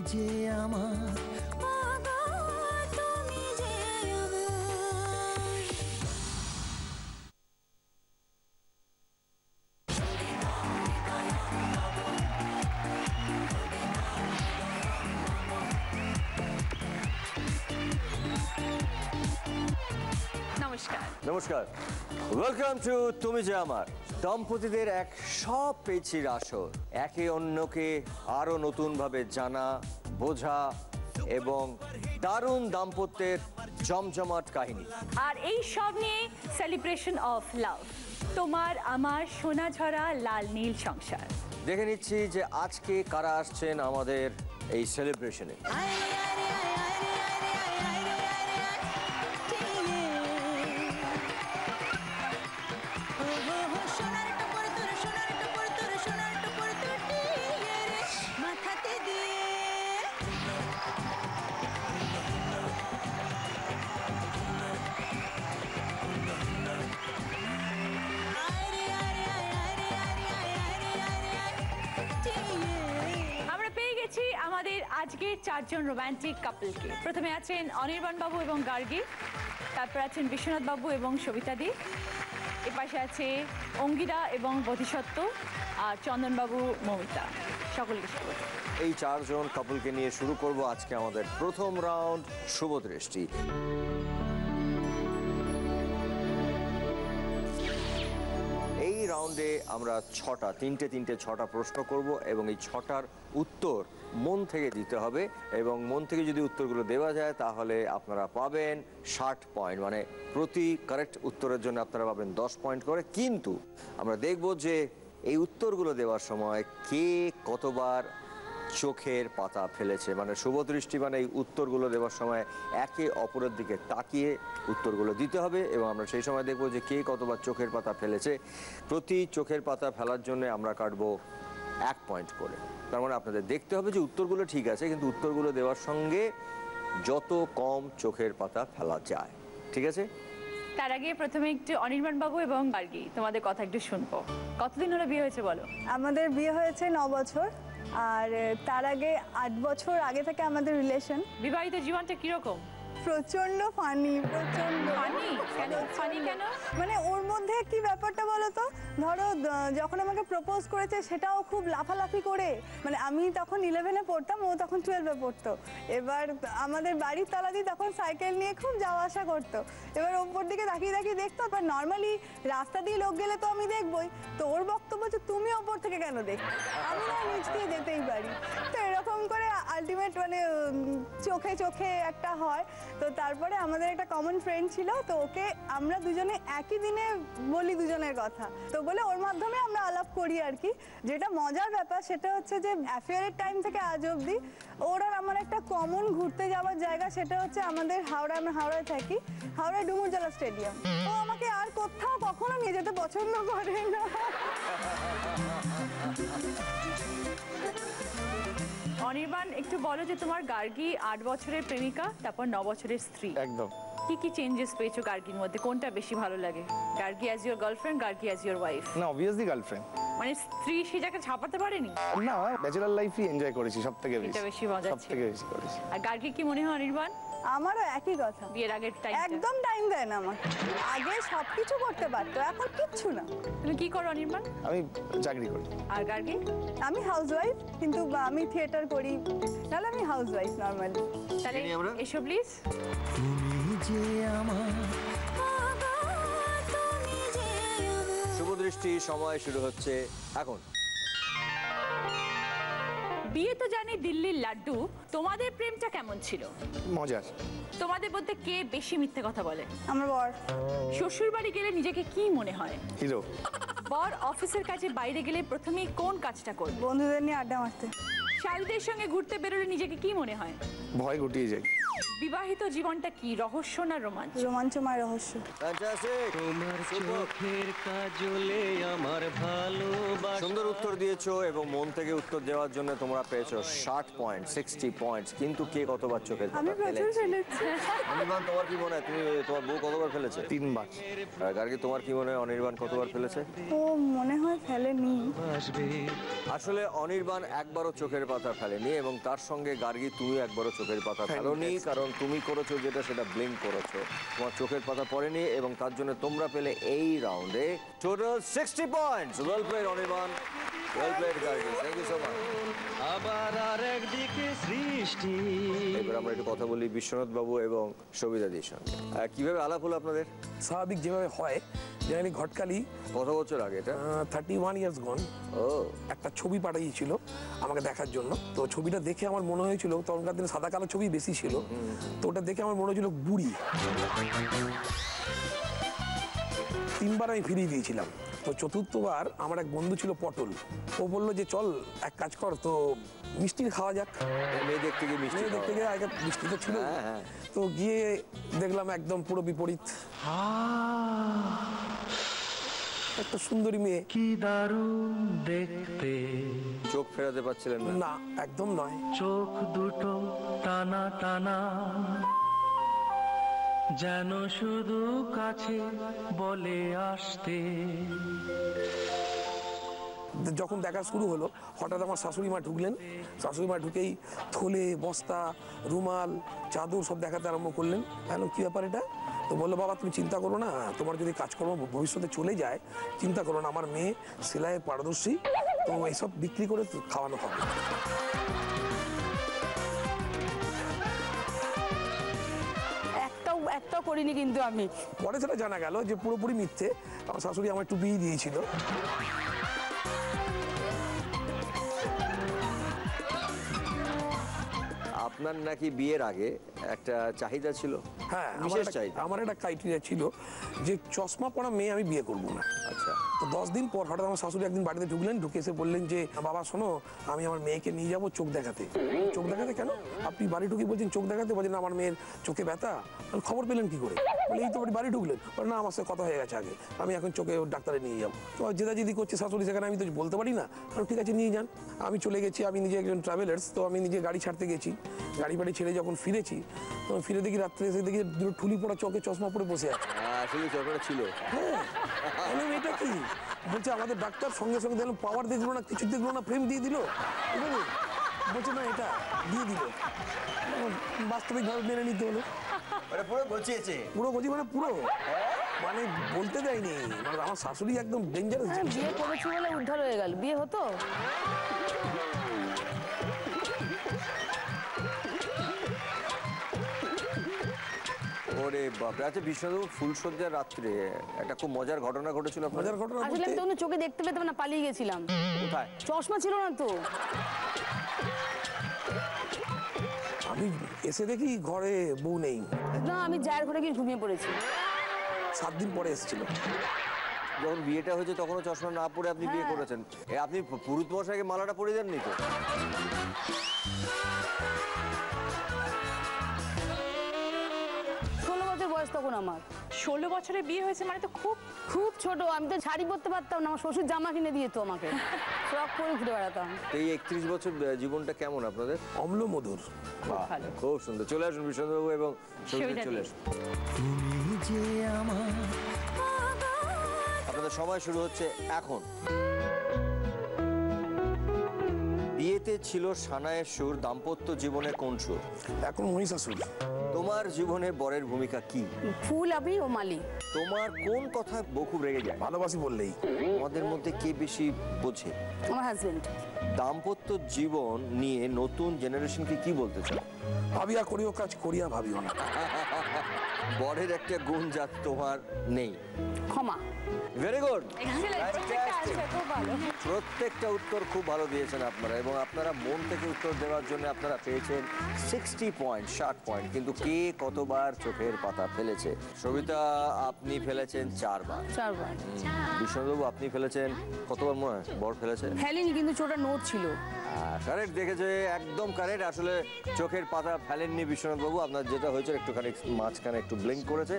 যে আমার তুমি যে নমস্কার নমস্কার, ওয়েলকাম টু তুমি যে আমার। দম্পতিদের এক সব পেয়েছির আসর, একে অন্যকে আরো নতুনভাবে জানা, বোঝা এবং দারুণ দাম্পত্যের জমজমাট কাহিনী। আর এই সব নিয়ে সেলিব্রেশন অফ লাভ, তোমার আমার সোনাঝরা লাল নীল সংসার। দেখে নিচ্ছি যে আজকে কারা আসছেন আমাদের এই সেলিব্রেশনে। আমাদের আজকের চারজন রোমান্টিক কাপলকে। প্রথমে আছেন অনির্বাণ বাবু এবং গার্গী, তারপর আছেন বিশ্বনাথ বাবু এবং সবিতাদি, এপাশে আছে অঙ্গিরা এবং বোধিসত্ত্ব, আর চন্দনবাবু মমিতা। সকলকে স্বাগত। এই চারজন কাপলকে নিয়ে শুরু করব আজকে আমাদের প্রথম রাউন্ড, শুভ দৃষ্টি। এই রাউন্ডে আমরা তিনটে ছটা প্রশ্ন করব এবং এই ছটার উত্তর মন থেকে দিতে হবে, এবং মন থেকে যদি উত্তরগুলো দেওয়া যায় তাহলে আপনারা পাবেন 60 পয়েন্ট, মানে প্রতি কারেক্ট উত্তরের জন্য আপনারা পাবেন 10 পয়েন্ট করে। কিন্তু আমরা দেখব যে এই উত্তরগুলো দেওয়ার সময় কে কতবার চোখের পাতা ফেলেছে, মানে শুভদৃষ্টি মানে এই উত্তরগুলো দেওয়ার সময় একে অপরের দিকে তাকিয়ে উত্তরগুলো দিতে হবে, এবং আমরা সেই সময় দেখব যে কে কতবার চোখের পাতা ফেলেছে। প্রতি চোখের পাতা ফেলার জন্য আমরা কাটবো 1 পয়েন্ট করে। তার মানে আপনাদের দেখতে হবে যে উত্তরগুলো ঠিক আছে, কিন্তু উত্তরগুলো দেওয়ার সঙ্গে যত কম চোখের পাতা ফেলা যায়। ঠিক আছে? তার আগে প্রথমে একটু অনির্বাণ বাবু এবং গার্গী, তোমাদের কথা একটু শুনবো। কতদিন হলো বিয়ে হয়েছে বলো? আমাদের বিয়ে হয়েছে 9 বছর, আর তার আগে 8 বছর আগে থেকে আমাদের রিলেশন। বিবাহিত জীবনটা কিরকম? প্রচন্ড ফানি, প্রচন্ড ফানি। কেন ফানি? কেন মানে ওর মধ্যে কি ব্যাপারটা বলো তো, ধরো যখন আমাকে প্রপোজ করেছে সেটাও খুব লাফালাফি করে, মানে আমি তখন 11-এ পড়তাম, ও তখন 12-এ পড়তো। এবার আমাদের বাড়ির তলা দিয়ে তখন সাইকেল নিয়ে খুব যাওয়া আসা করতো। এবার ওপর দিকে তাকিয়ে তাকিয়ে দেখতো, আর নর্মালি রাস্তা দিয়ে লোক গেলে তো আমি দেখবই, তো ওর বক্তব্য যে তুমি ওপর থেকে কেন দেখো, আমি না নিচ দিয়ে যেতেই পারি। তো এরকম করে আলটিমেট মানে চোখে চোখে একটা হয়। তো তারপরে আমাদের একটা কমন ফ্রেন্ড ছিল, তো ওকে আমরা দুজনে একই দিনে বলি দুজনের কথা, তো বলে ওর মাধ্যমে আমরা আলাপ করি আর কি। যেটা মজার ব্যাপার সেটা হচ্ছে যে অ্যাফেয়ারের টাইম থেকে আজ অবধি ওর আর আমার একটা কমন ঘুরতে যাওয়ার জায়গা, সেটা হচ্ছে আমাদের হাওড়া। আমরা হাওড়ায় থাকি, হাওড়ায় ডুমুরজলা স্টেডিয়াম। ও আমাকে আর কোথাও কখনো নিয়ে যেতে পছন্দ করে না। অনির্বাণ, একটু বলো যে তোমার গার্গী 8 বছরের প্রেমিকা, তারপর 9 বছরের স্ত্রী। একদম। কি কি চেঞ্জেস পেয়েছো গার্গীর মধ্যে? কোনটা বেশি ভালো লাগে? Gargi as your girlfriend, Gargi as your wife? না, অবভিয়াসলি গার্লফ্রেন্ড। মানে স্ত্রী সেটাকে ছাপাতে পারেনি? না, ব্যাচেলর লাইফই এনজয় করেছি সবথেকে বেশি। এটা বেশি মজা ছিল। সবথেকে বেশি করেছি। আর গার্গী কি মনে হয় অনির্বাণ? আমারও একই কথা, বিয়ের আগের টাইম একদম টাইম দেয় না আমাকে। আগে সবকিছু করতে পারতো, এখন কিচ্ছু না। তুমি কি করো অনির্বাণ? আমি চাকরি করি। আর গার্গী? আমি হাউসওয়াইফ, কিন্তু আমি থিয়েটার করি, নাহলে আমি হাউসওয়াইফ নর্মালি। তাহলে এসো প্লিজ। তুমি যে আমার শুভদৃষ্টি সময় শুরু হচ্ছে এখন। বিয়ে তো জানি দিল্লির লাড্ডু, তোমাদের প্রেমটা কেমন ছিল? মজার। তোমাদের মধ্যে কে বেশি মিথ্যে কথা বলে? আমার বর। শ্বশুর বাড়ি গেলে নিজেকে কি মনে হয়? হিরো। বর অফিসের কাজে বাইরে গেলে প্রথমেই কোন কাজটা করবে? বন্ধুদের নিয়ে আড্ডা মারতে। শালীদের সঙ্গে ঘুরতে বেরোলে নিজেকে কি মনে হয়? ভয় গুটিয়ে যায়। বিবাহিত জীবনটা কি, রহস্য না রোমাঞ্চ? রোমাঞ্চময় রহস্য। তোমার চোখের কাজলে আমার ভালোবাসা। সুন্দর উত্তর দিয়েছো এবং মন থেকে উত্তর দেওয়ার জন্য তোমরা পেয়েছো 60 পয়েন্ট, 60 পয়েন্টস। কিন্তু কে কতবার চোখের আমি পাতা প্রচুর ফেলেছে? ফেলেছি। অনির্বাণ, তোমার কি মনে হয় তোমার বউ কতবার ফেলেছে? 3 বার। আর গার্গী, তোমার কি মনে হয় অনির্বাণ কতবার ফেলেছে? ও মনে হয় ফেলেনি। আসলে অনির্বাণ একবারও চোখের পাতা ফেলেনি এবং তার সঙ্গে গার্গী তুমি একবারও চোখের পাতা ফেলোনি, কারণ তুমি করেছো যেটা সেটা ব্লিঙ্ক করেছো, তোমার চোখের পাতা পড়েনি এবং তার জন্য তোমরা পেলে এই রাউন্ডে total 60 points. Well played Anirban, well played Gargi, thank you so much. আবার আর একদিকে সৃষ্টি। এবার আমরা একটু কথা বলি বিশ্বনাথ বাবু এবং সবিতাদির সঙ্গে। কিভাবে আলাপ হলো আপনাদের? স্বাভাবিক যেভাবে হয়, জেনারেলি ঘটকালি কত বছর আগে এটা? 31 ইয়ার্স গন। ও একটা ছবি পাঠিয়েছিল আমাকে দেখার জন্য, তো ছবিটা দেখে আমার মনে হয়েছিল, তখনকার দিনে সাদা কালো ছবি বেশি ছিল, তো ওটা দেখে আমার মনে হয়েছিল বুড়ি। 3 বার আমি ফিরিয়ে দিয়েছিলাম। তো চতুর্থবার আমার এক বন্ধু ছিল পটল, ও বললো যে চল এক কাজ কর, তো মিষ্টি খাওয়া যাক। মেয়ে দেখতে গিয়ে মিষ্টি মেয়ে দেখতে গিয়ে আগে মিষ্টি তো ছিল, তো গিয়ে দেখলাম একদম পুরো বিপরীত। একটা সুন্দরী মেয়ে, কি দারুণ দেখতে, চোখ ফেরাতে পারছিলেন না? না একদম নয়। চোখ দুটো টানা টানা, যেন শুধু কাছে বলে আসতে। যখন দেখা শুরু হলো, হঠাৎ আমার শাশুড়ি মা ঢুকলেন। শাশুড়ি মা ঢুকেই থলে, বস্তা, রুমাল, চাদর সব দেখাতে আরম্ভ করলেন। কেন, কি ব্যাপার এটা? তো বললো, বাবা তুমি চিন্তা করো না, তোমার যদি কাজকর্ম ভবিষ্যতে চলে যায়, চিন্তা করো না, আমার মেয়ে সেলাইয়ে পারদর্শী, তো এইসব বিক্রি করে খাওয়ানো হবে। একটাও করিনি কিন্তু আমি। পরে সেটা জানা গেল যে পুরোপুরি মিথ্যে, আমার শাশুড়ি আমার একটু বিয়ে দিয়েছিল। আপনার নাকি বিয়ের আগে একটা চাহিদা ছিল? হ্যাঁ, বিশেষ চাহিদা। আমার একটা ক্রাইটেরিয়া ছিল যে চশমা পরা মেয়ে আমি বিয়ে করবো না। আচ্ছা, তো 10 দিন পর হঠাৎ আমার শাশুড়ি একদিন বাড়িতে ঢুকলেন, ঢুকে এসে বললেন যে বাবা শোনো, আমি আমার মেয়েকে নিয়ে যাবো চোখ দেখাতে। চোখ দেখাতে কেন? আপনি বাড়ি ঢুকে বলছেন চোখ দেখাতে, বলছেন আমার মেয়ের চোখে ব্যথা। খবর পেলেন কি করে? বলে এই তো বাড়ি ঢুকলেন। বলে না, আমার সাথে কথা হয়ে গেছে আগে, আমি এখন চোখে ডাক্তারে নিয়ে যাবো। তো জেদাজিদি করছে শাশুড়ি, সেখানে আমি তো বলতে পারি না। ঠিক আছে নিয়ে যান। আমি চলে গেছি, আমি নিজে একজন ট্রাভেলার্স, তো আমি নিজে গাড়ি ছাড়তে গেছি। গাড়ি বাড়ি ছেড়ে যখন ফিরেছি, তো ফিরে দেখি রাত্রে এসে দেখি দুটো ঠুলি পড়া চোখে চশমা পরে বসে আছে। আসলে চোখটা ছিল। হ্যাঁ, এটা কি বলছে? আমাদের ডাক্তার সঙ্গে সঙ্গে দেখলাম পাওয়ার দিয়ে দিল না, কিছু দেখলো না, ফ্রেম দিয়ে দিল। বলছে না, এটা দিয়ে দিল। বাস্তবিকভাবে মেনে নিতে হলো। পুরো গছিয়েছে, পুরো গজি মানে পুরো, মানে বলতে দেয়নি। মানে আমার শাশুড়ি একদম ডেঞ্জারাস। বিয়ে করেছি বলে উদ্ধার হয়ে গেল, বিয়ে হতো। ওরে বাপরে। আচ্ছা বিশ্বনাথ, ফুলসজ্জার রাত্রে একটা খুব মজার ঘটনা ঘটেছিল আপনার? মজার ঘটনা আসলে আমি তো অন্য চোখে দেখতে পেতাম না, পালিয়ে গেছিলাম। কোথায়? চশমা ছিল না তো। আমি এসে দেখি ঘরে বউ নেই। না, আমি জায়ের ঘরে গিয়ে ঘুমিয়ে পড়েছি। 7 দিন পরে এসেছিল। যখন বিয়েটা হয়েছে তখনও চশমা না পরে আপনি বিয়ে করেছেন? আপনি পুরুত মশাইকে মালাটা পরিয়ে দেননি তো? 16 বছর বয়স তখন আমার। 16 বছরে বিয়ে হয়েছে মানে তো খুব খুব ছোট, আমি তো শাড়ি পরতে পারতাম না, আমার শ্বশুর জামা কিনে দিত আমাকে, ফ্রক পরে ঘুরে বেড়াতাম। এই 31 বছর জীবনটা কেমন আপনাদের? অম্ল মধুর। ভালো। খুব সুন্দর। চলে আসুন বিশ্বনাথবাবু এবং সবিতা, চলে আসুন। তুমি যে আমার। আপনাদের সময় শুরু হচ্ছে এখন। বিয়েতে ছিল সানায়ের সুর, দাম্পত্য জীবনে কোন সুর? এখন মহিষাসুর। তোমার জীবনে বরের ভূমিকা কি? ফুল, আমি ও মালি। তোমার কোন কথা বউ খুব রেগে যায়? ভালোবাসি বললেই। তোমাদের মধ্যে কে বেশি বোঝে? আমার হাজবেন্ড। দাম্পত্য জীবন নিয়ে নতুন জেনারেশনকে কি বলতে চাও? ভাবিয়া করিও কাজ, করিয়া ভাবিও না। বরের একটা গুণ যা তোমার নেই। ক্ষমা। Very good. খুব ভালো। প্রত্যেকটা উত্তর খুব ভালো দিয়েছেন আপনারা এবং আপনারা মন থেকে উত্তর দেওয়ার জন্য আপনারা পেয়েছেন 60 পয়েন্ট, 60 পয়েন্ট। কিন্তু কে কতবার চোখের পাতা ফেলেছে? সবিতা, আপনি ফেলেছেন 4 বার। 4 বার। বিশ্বনাথবাবু, আপনি ফেলেছেন কতবার মনে হয়? বর ফেলেছে? ফেলিনি, কিন্তু ছোটা নোট ছিল। কারেক্ট দেখেছে, একদম কারেক্ট। আসলে চোখের পাতা ফেলেননি বিশ্বনাথবাবু, আপনার যেটা হয়েছে একটুখানি মাঝখানে একটু ব্লিঙ্ক করেছে,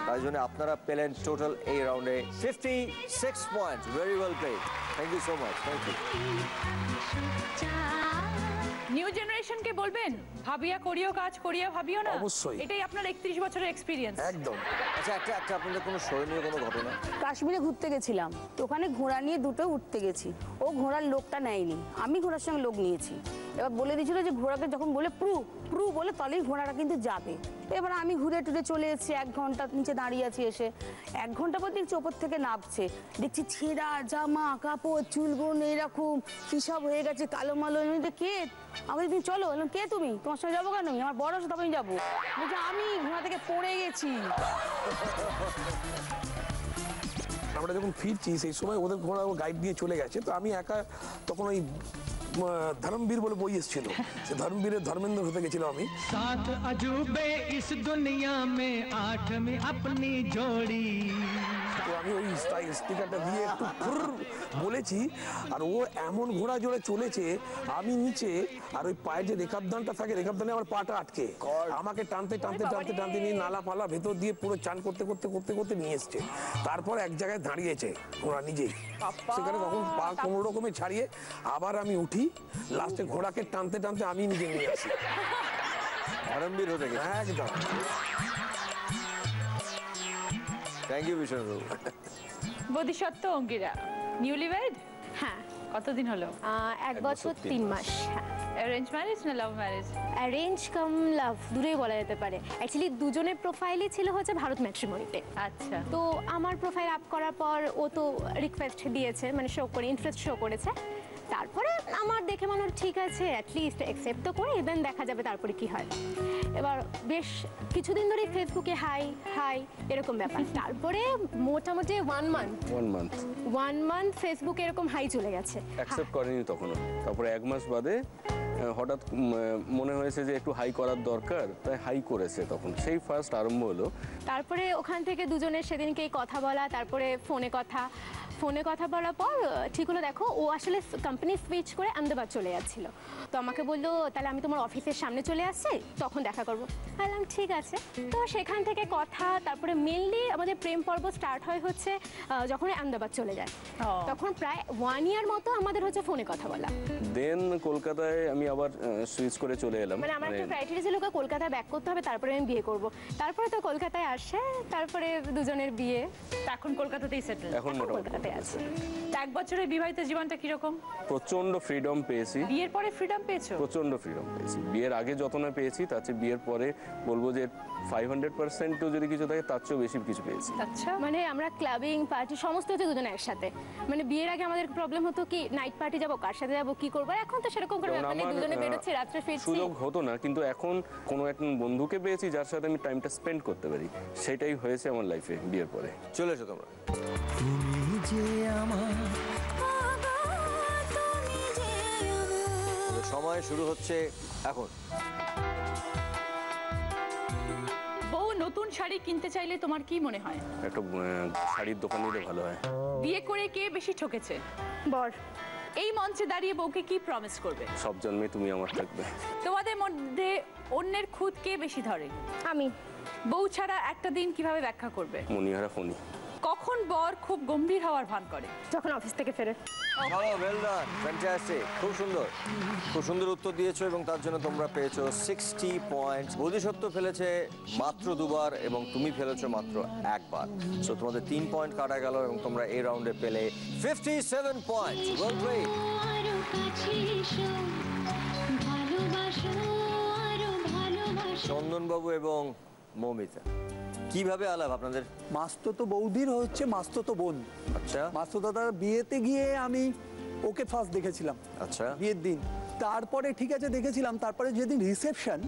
তাই জন্য আপনারা পেলেন টোটাল এই রাউন্ডে 56 point. Very well played, thank you so much. Thank you. New জেনারেশনকে বলবেন ভাবিয়া করিও কাজ, করিয়া ভাবিও না। অবশ্যই। এটাই আপনার 31 বছরের এক্সপিরিয়েন্স। একদম। আচ্ছা, একটা আপনাদের কোনো স্মরণীয় কোনো ঘটনা? কাশ্মীরে ঘুরতে গেছিলাম, তো ওখানে ঘোড়া নিয়ে দুটো উঠতে গেছি। ও ঘোড়ার লোকটা নেয়নি, আমি ঘোড়ার সঙ্গে লোক নিয়েছি। এবার বলে দিয়েছিল যে ঘোড়াকে যখন বলে প্রু প্রু বলে তলেই ঘোড়াটা কিন্তু যাবে। এবার আমি ঘুরে টুরে চলে এসেছি, 1 ঘন্টা নিচে দাঁড়িয়ে আছি, এসে 1 ঘন্টা পর দেখছি ওপর থেকে নামছে, দেখছি ছেঁড়া জামা কাপড় চুলগুন এইরকম কী সব হয়ে গেছে, কালো মালো। আমি বলছি, কে? আমাদের তুমি চলো। বললাম, কে তুমি? তোমার সঙ্গে যাবো কেন? আমার বড় সাথে আমি যাবো। বলছি, আমি ঘোড়া থেকে পড়ে গেছি। আমরা যখন ফিরছি সেই সময় ওদের ঘোড়া গাইড নিয়ে চলে গেছে, তো আমি একা তখন ওই ধর্মবীর বলে বই এসেছিল, সে ধর্মবীরের ধর্মেন্দ্র হতে গেছিলাম আমি। सात अजूबे इस दुनिया में 8 में अपनी जोड़ी। তো আমি ওই স্টিকারটা দিয়ে একটু বলেছি, আর ও এমন ঘোড়া জোরে চলেছে, আমি নিচে, আর ওই পায়ের যে রেখাবদানটা থাকে, রেখাবদানে আমার পাটা আটকে, আমাকে টানতে টানতে টানতে টানতে নিয়ে নালা পালা ভেতর দিয়ে পুরো চান করতে করতে করতে করতে নিয়ে এসছে। তারপর এক জায়গায় দাঁড়িয়েছে ঘোড়া নিজেই, সেখানে তখন পা কোনো রকমে ছাড়িয়ে আবার আমি উঠি, লাস্টে ঘোড়াকে টানতে টানতে আমি নিজে নিয়ে আসি। ধর্মবীর হতে গেছে। একদম। Thank you Biswanath Babu. Bodhisattva Angira newly ওয়েড, হ্যাঁ, কতদিন হলো? 1 বছর 3 মাস। হ্যাঁ, অ্যারেঞ্জ ম্যারেজ না লাভ ম্যারেজ? অ্যারেঞ্জ কাম লাভ দূরেই বলা যেতে পারে। অ্যাকচুয়ালি দুজনের প্রোফাইলই ছিল হচ্ছে ভারত ম্যাট্রিমনিতে। আচ্ছা, তো আমার প্রোফাইল আপ করার পর ও তো রিকোয়েস্ট দিয়েছে, মানে শো করে ইন্টারেস্ট শো করেছে। তারপরে আমার দেখে মনে হলো ঠিক আছে, অ্যাটলিস্ট অ্যাকসেপ্ট তো করে, দেন দেখা যাবে তারপরে কি হয়। এবার বেশ কিছুদিন ধরেই ফেসবুকে হাই হাই এরকম ব্যাপার। তারপরে মোটামুটি 1 মান্থ ফেসবুকে এরকম হাই চলে গেছে। অ্যাকসেপ্ট করেনি তখনও। তারপরে 1 মাস বাদে হঠাৎ মনে হয়েছে যে একটু হাই করার দরকার, তাই হাই করেছে। তখন সেই ফার্স্ট আরম্ভ হলো। তারপরে ওখান থেকে দুজনের সেদিনকেই কথা বলা, তারপরে ফোনে কথা বলার পর ঠিক হলো, দেখো ও আসলে কোম্পানি সুইচ করে আহমেদাবাদ চলে যাচ্ছিল। তো আমাকে বললো, তাহলে আমি তোমার অফিসের সামনে চলে আসছি, তখন দেখা করবো। বললাম ঠিক আছে। তো সেখান থেকে কথা, তারপরে মেনলি আমাদের প্রেম পর্ব স্টার্ট হয় হচ্ছে যখন আহমেদাবাদ চলে যায়। তখন প্রায় 1 ইয়ার মতো আমাদের হচ্ছে ফোনে কথা বলা। দেন কলকাতায় আমি আবার সুইচ করে চলে এলাম। মানে আমার একটা ক্রাইটেরিয়া ছিল কলকাতায় ব্যাক করতে হবে, তারপরে আমি বিয়ে করব। তারপরে তো কলকাতায় আসে, তারপরে দুজনের বিয়ে। এখন কলকাতাতেই সেটেল? এখন মোটামুটি কলকাতাতে আছে। 1 বছরের বিবাহিত জীবনটা কিরকম? প্রচন্ড ফ্রিডম পেয়েছি। বিয়ের পরে ফ্রিডম পেয়েছো? প্রচন্ড ফ্রিডম পেয়েছি। বিয়ের আগে যত না পেয়েছি, তার চেয়ে বিয়ের পরে বলবো যে 500%ও যদি কিছু থাকে, তার চেয়েও বেশি কিছু পেয়েছি। আচ্ছা, মানে আমরা ক্লাবিং পার্টি সমস্ত হচ্ছে দুজনে একসাথে। মানে বিয়ের আগে আমাদের প্রবলেম হতো কি, নাইট পার্টি যাবো, কার সাথে যাবো, কি করবো। এখন তো সেরকম করে ব্যাপার নেই, দুজনে বেরোচ্ছি, রাত্রে ফিরছি। সুযোগ হতো না, কিন্তু এখন কোনো একজন বন্ধুকে পেয়েছি যার সাথে আমি টাইমটা স্পেন্ড করতে পারি। সেটাই হয়েছে আমার লাইফে বিয়ের পরে। চলে এসো তোমরা। তুমি যে আমার সময় শুরু হচ্ছে এখন। বউ নতুন শাড়ি কিনতে চাইলে তোমার কি মনে হয়? একটা শাড়ির দোকান নিলে ভালো হয়। বিয়ে করে কে বেশি ঠকেছে? বর। এই মঞ্চে দাঁড়িয়ে বউকে কি প্রমিস করবে? সব জন্মে তুমি আমার থাকবে। তোমাদের মধ্যে অন্যের খুঁত কে বেশি ধরে? আমি। বউ ছাড়া একটা দিন কিভাবে ব্যাখ্যা করবে? মনিহারা ফোনি। কখন বর খুব গম্ভীর হওয়ার ভান করে? যখন অফিস থেকে ফেরে। ওয়েল ডান, ফ্যান্টাস্টিক, খুব সুন্দর, খুব সুন্দর উত্তর দিয়েছো এবং তার জন্য তোমরা পেয়েছো 60 পয়েন্ট। বোধিসত্ত্ব ফেলেছে মাত্র 2 বার এবং তুমি ফেলেছো মাত্র 1 বার। সো তোমাদের 3 পয়েন্ট কাটা গেল এবং তোমরা এই রাউন্ডে পেলে 57 পয়েন্ট। Well played. চন্দনবাবু এবং মৌমিতা, কিভাবে আলাপ আপনাদের? মাস্ততো বৌদির হচ্ছে মাস্ততো বোন। আচ্ছা মাস্ততো দাদার বিয়েতে গিয়ে আমি ওকে ফার্স্ট দেখেছিলাম, আচ্ছা, বিয়ের দিন। তারপরে ঠিক আছে দেখেছিলাম, তারপরে যেদিন রিসেপশন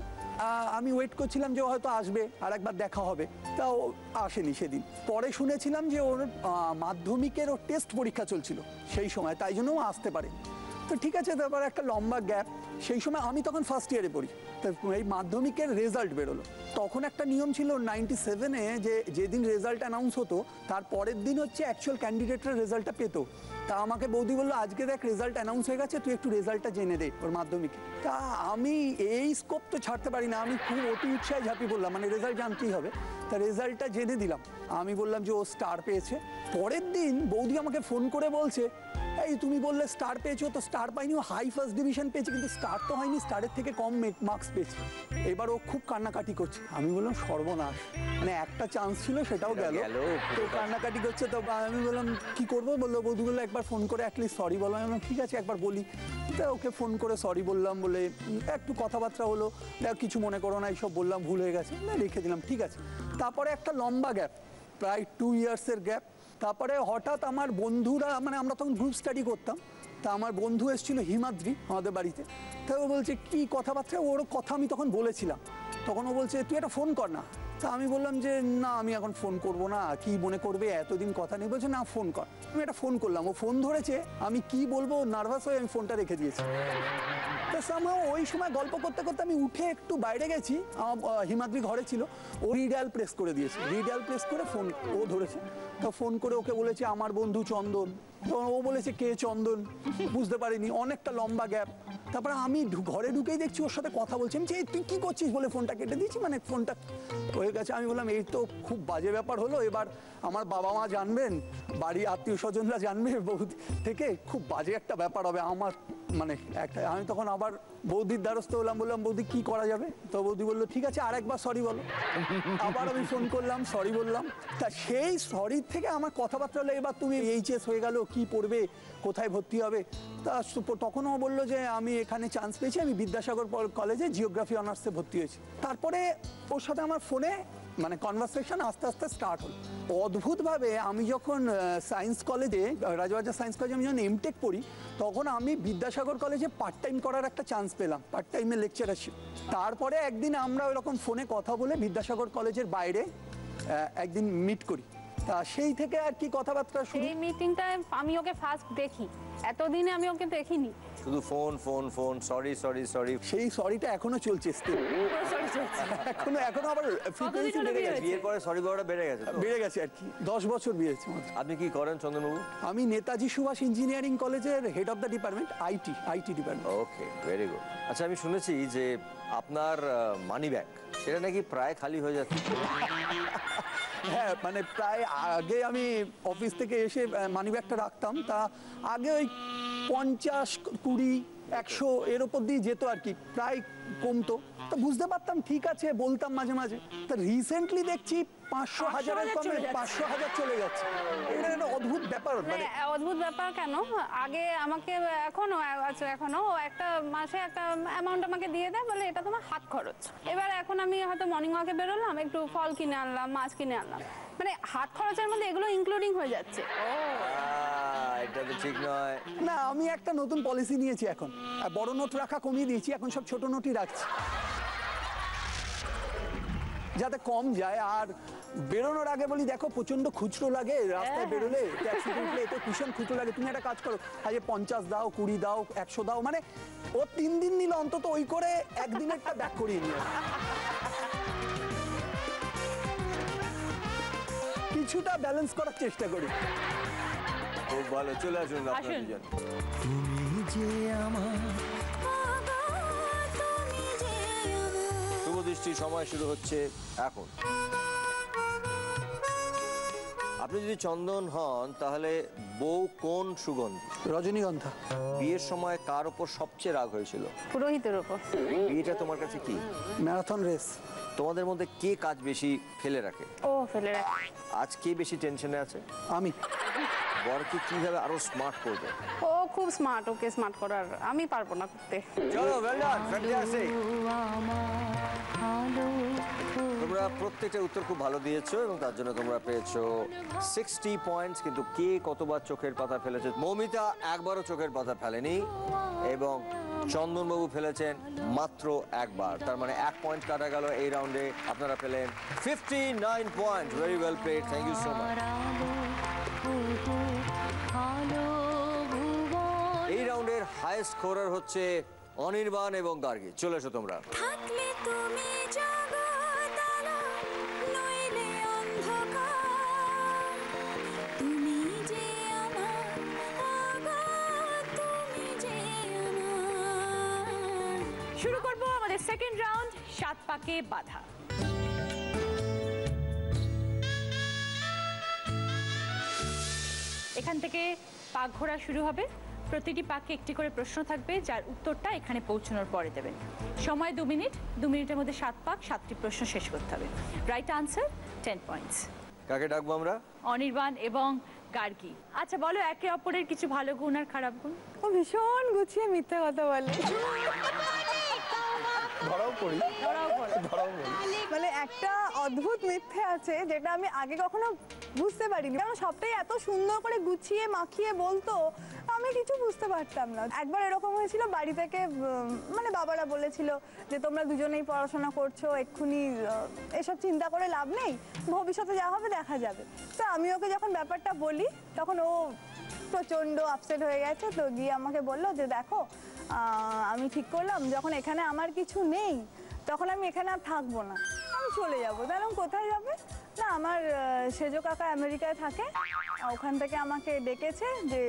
আমি ওয়েট করছিলাম যে ও হয়তো আসবে, আর একবার দেখা হবে, তা ও আসেনি সেদিন। পরে শুনেছিলাম যে ওর মাধ্যমিকের ওর টেস্ট পরীক্ষা চলছিল সেই সময়, তাই জন্য ও আসতে পারে। তো ঠিক আছে, তারপর একটা লম্বা গ্যাপ। সেই সময় আমি তখন ফার্স্ট ইয়ারে পড়ি, তো এই মাধ্যমিকের রেজাল্ট বেরোলো। তখন একটা নিয়ম ছিল 97-এ যে যেদিন রেজাল্ট অ্যানাউন্স হতো তার পরের দিন হচ্ছে অ্যাকচুয়াল ক্যান্ডিডেটরা রেজাল্টটা পেতো। তা আমাকে বৌদি বললো, আজকে দেখ রেজাল্ট অ্যানাউন্স হয়ে গেছে, তুই একটু রেজাল্টটা জেনে দে ওর মাধ্যমিকে। তা আমি এই স্কোপ তো ছাড়তে পারি না, আমি খুব অতি উৎসাহে ঝাঁপিয়ে বললাম, মানে রেজাল্ট জানতেই হবে। তা রেজাল্টটা জেনে দিলাম, আমি বললাম যে ও স্টার পেয়েছে। পরের দিন বৌদি আমাকে ফোন করে বলছে, ভাই তুমি বললে স্টার পেয়েছো, তো স্টার পাইনি, ও হাই ফার্স্ট ডিভিশন পেয়েছে, কিন্তু স্টার তো হয়নি, স্টারের থেকে কম মার্কস পেয়েছে। এবার ও খুব কান্নাকাটি করছে। আমি বললাম সর্বনাশ, মানে একটা চান্স ছিল সেটাও গেল, তো কান্নাকাটি করছে। তো আমি বললাম কি করবো, বললো বৌদি বললো একবার ফোন করে অ্যাটলিস্ট সরি বলো। আমি বললাম ঠিক আছে একবার বলি। তা ওকে ফোন করে সরি বললাম, বলে একটু কথাবার্তা হলো, কিছু মনে করো না এইসব বললাম, ভুল হয়ে গেছে, রেখে দিলাম, ঠিক আছে। তারপরে একটা লম্বা গ্যাপ, প্রায় 2 ইয়ার্সের গ্যাপ। তারপরে হঠাৎ আমার বন্ধুরা, মানে আমরা তখন গ্রুপ স্টাডি করতাম, তা আমার বন্ধু এসেছিল হিমাদ্রি আমাদের বাড়িতে। তা ও বলছে কি কথাবার্তা, ওর কথা আমি তখন বলেছিলাম, তখন ও বলছে তুই একটা ফোন কর না। তা আমি বললাম যে না আমি এখন ফোন করব না, কি মনে করবে, এতদিন কথা নেই। বলছে না ফোন কর। আমি একটা ফোন করলাম, ও ফোন ধরেছে, আমি কি বলবো নার্ভাস হয়ে আমি ফোনটা রেখে দিয়েছি। তো সামহাও ওই সময় গল্প করতে করতে আমি উঠে একটু বাইরে গেছি, হিমাদ্রি ঘরে ছিল, ও রিডায়াল প্রেস করে দিয়েছে, রিডায়াল প্রেস করে ফোন ও ধরেছে। তো ফোন করে ওকে বলেছে আমার বন্ধু চন্দন, তো ও বলেছে কে চন্দন, বুঝতে পারিনি, অনেকটা লম্বা গ্যাপ। তারপরে আমি ঘরে ঢুকেই দেখছি ওর সাথে কথা বলছি। আমি তুই কি করছিস বলে ফোনটা কেটে দিয়েছি, মানে ফোনটা হয়ে গেছে। আমি বললাম এই তো খুব বাজে ব্যাপার হলো, এবার আমার বাবা মা জানবেন, বাড়ি আত্মীয় স্বজনরা জানবে, বৌদি থেকে খুব বাজে একটা ব্যাপার হবে আমার, মানে একটা। আমি তখন আবার বৌদির দ্বারস্থ হলাম, বললাম বৌদি কি করা যাবে। তো বৌদি বললো ঠিক আছে আরেকবার সরি বলো। আবার আমি ফোন করলাম, সরি বললাম। তা সেই সরি থেকে আমার কথাবার্তা হলো, এবার তুমি এইচএস হয়ে গেল, কি পড়বে, কোথায় ভর্তি হবে। তা তখনও বললো যে আমি এখানে চান্স পেয়েছি, আমি বিদ্যাসাগর কলেজে জিওগ্রাফি অনার্সে ভর্তি হয়েছি। তারপরে ওর সাথে আমার ফোনে মানে কনভারসেশন আস্তে আস্তে স্টার্ট হলো। অদ্ভুতভাবে আমি যখন সায়েন্স কলেজে, রাজবাজার সায়েন্স কলেজে আমি যখন এমটেক পড়ি, তখন আমি বিদ্যাসাগর কলেজে পার্ট টাইম করার একটা চান্স পেলাম, পার্ট টাইমে লেকচারারশিপ। তারপরে একদিন আমরা ওইরকম ফোনে কথা বলে বিদ্যাসাগর কলেজের বাইরে একদিন মিট করি। তা সেই থেকে আর কি কথাবার্তা শুরু। এই মিটিংটা আমি ওকে ফার্স্ট দেখি, এতদিনে আমি ওকে দেখিনি। শুধু phone phone phone, sorry sorry sorry, সেই সরিটা এখনো চলছে, এখনো আবার ফ্রিকোয়েন্সি বেড়ে গেছে। বিয়ের পরে সরি বলাটা বেড়ে গেছে, বেড়ে গেছে আর কি, 10 বছর বিয়ে হয়েছে। আপনি কি করেন চন্দনবাবু? আমি নেতাজি সুভাষ ইঞ্জিনিয়ারিং কলেজের head of the department, IT department. Okay, very good. আচ্ছা আমি শুনেছি যে আপনার মানি ব্যাগ সেটা নাকি প্রায় খালি হয়ে যাচ্ছে। হ্যাঁ, মানে প্রায় আগে আমি অফিস থেকে এসে মানি ব্যাগটা রাখতাম, তা আগে ওই 50, 20, 100 এর ওপর দিয়ে যেত আর কি, প্রায় কমতো। তো বুঝতে পারতাম ঠিক আছে, বলতাম মাঝে মাঝে। তা রিসেন্টলি দেখছি 500,000-এর কমে 500,000 চলে যাচ্ছে। এটা একটা অদ্ভুত ব্যাপার। মানে অদ্ভুত ব্যাপার কেন, আগে আমাকে এখনো একটা মাসে একটা অ্যামাউন্ট আমাকে দিয়ে দেয়, বলে এটা তোমার হাত খরচ। এবার এখন আমি হয়তো মর্নিং ওয়াকে বেরোলাম, একটু ফল কিনে আনলাম, মাছ কিনে আনলাম, মানে হাত খরচের মধ্যে এগুলো ইনক্লুডিং হয়ে যাচ্ছে। এটা তো ঠিক নয়। না, আমি একটা নতুন পলিসি নিয়েছি এখন, বড় নোট রাখা কমিয়ে দিয়েছি, এখন সব ছোট নোটই রাখছি, যাতে কম যায়। আর বেরোনোর আগে বলি দেখো প্রচন্ড খুচরো লাগে, রাস্তায় বেরোলে ট্যাক্সিতে উঠলে এতে ভীষণ খুচরো লাগে, তুমি একটা কাজ করো, আজ 50 দাও, 20 দাও, 100 দাও, মানে ও 3 দিন নিলে অন্তত ওই করে একদিনেরটা ব্যাক করিয়ে নিয়ে কিছুটা ব্যালেন্স করার চেষ্টা করি। খুব ভালো, চলে আসুন আপনারা দুজন। তুমি যে আমার শুভদৃষ্টি সময় শুরু হচ্ছে এখন। আপনি যদি চন্দন হন তাহলে বউ কোন সুগন্ধি? রজনীগন্ধা। বিয়ের সময় কার ওপর সবচেয়ে রাগ হয়েছিল? পুরোহিতের ওপর। বিয়েটা তোমার কাছে কি? Marathon race. তোমাদের মধ্যে কে কাজ বেশি ফেলে রাখে? ও ফেলে রাখে। আজ কে বেশি টেনশনে আছে? আমি। বরকে কিভাবে আরো স্মার্ট করবে? ও খুব স্মার্ট, ওকে স্মার্ট করার আমি পারবো না করতে। চলো, ওয়েল ডান, ফ্যান্টাস্টিক। তোমরা প্রত্যেকটা উত্তর খুব ভালো দিয়েছো এবং তার জন্য তোমরা পেয়েছো 60 পয়েন্টস। কিন্তু কে কতবার চোখের পাতা ফেলেছে? মৌমিতা একবারও চোখের পাতা ফেলেনি এবং চন্দনবাবু ফেলেছেন মাত্র একবার, তার মানে 1 পয়েন্ট কাটা গেল এই রাউন্ডে। আপনারা পেলেন 59 point. Very well played, thank you so much. এই রাউন্ডের হাইয়েস্ট স্কোরার হচ্ছে অনির্বাণ এবং গার্গী। চলে এসো তোমরা। শুরু করব আমাদের সেকেন্ড রাউন্ড, 7 পাকে বাধা। এখান থেকে পাক ঘোরা শুরু হবে। প্রতিটি পাকে একটি করে প্রশ্ন থাকবে, যার উত্তরটা এখানে পৌঁছানোর পরে দেবেন। সময় 2 মিনিট। 2 মিনিটের মধ্যে 7 পাক, 7টি প্রশ্ন শেষ করতে হবে। Right answer 10 points. কাকে ডাকবো আমরা? অনির্বাণ এবং গার্গী। আচ্ছা বলো, একে অপরের কিছু ভালো গুণ আর খারাপ গুণ। ও ভীষণ গুছিয়ে মিথ্যা কথা বলে। ধরাও পড়ি ধরাও পড়ে। মানে একটা অদ্ভুত মিথ্যে আছে যেটা আমি আগে কখনো বুঝতে পারিনি, কারণ সবটাই এত সুন্দর করে গুছিয়ে মাখিয়ে বলতো, আমি কিছু বুঝতে পারতাম না। একবার এরকম হয়েছিল, বাড়ি থেকে মানে বাবারা বলেছিল যে তোমরা দুজনেই পড়াশোনা করছো, এক্ষুনি এসব চিন্তা করে লাভ নেই, ভবিষ্যতে যা হবে দেখা যাবে। তো আমি ওকে যখন ব্যাপারটা বলি তখন ও প্রচণ্ড আপসেট হয়ে গেছে। তো গিয়ে আমাকে বললো যে দেখো, আমি ঠিক করলাম যখন এখানে আমার কিছু নেই তখন আমি এখানে আর থাকবো না, আমি চলে যাবো। তাহলে কোথায় যাবে? না, আমার সেজো কাকা আমেরিকায় থাকে, ওখান থেকে আমাকে ডেকেছে যে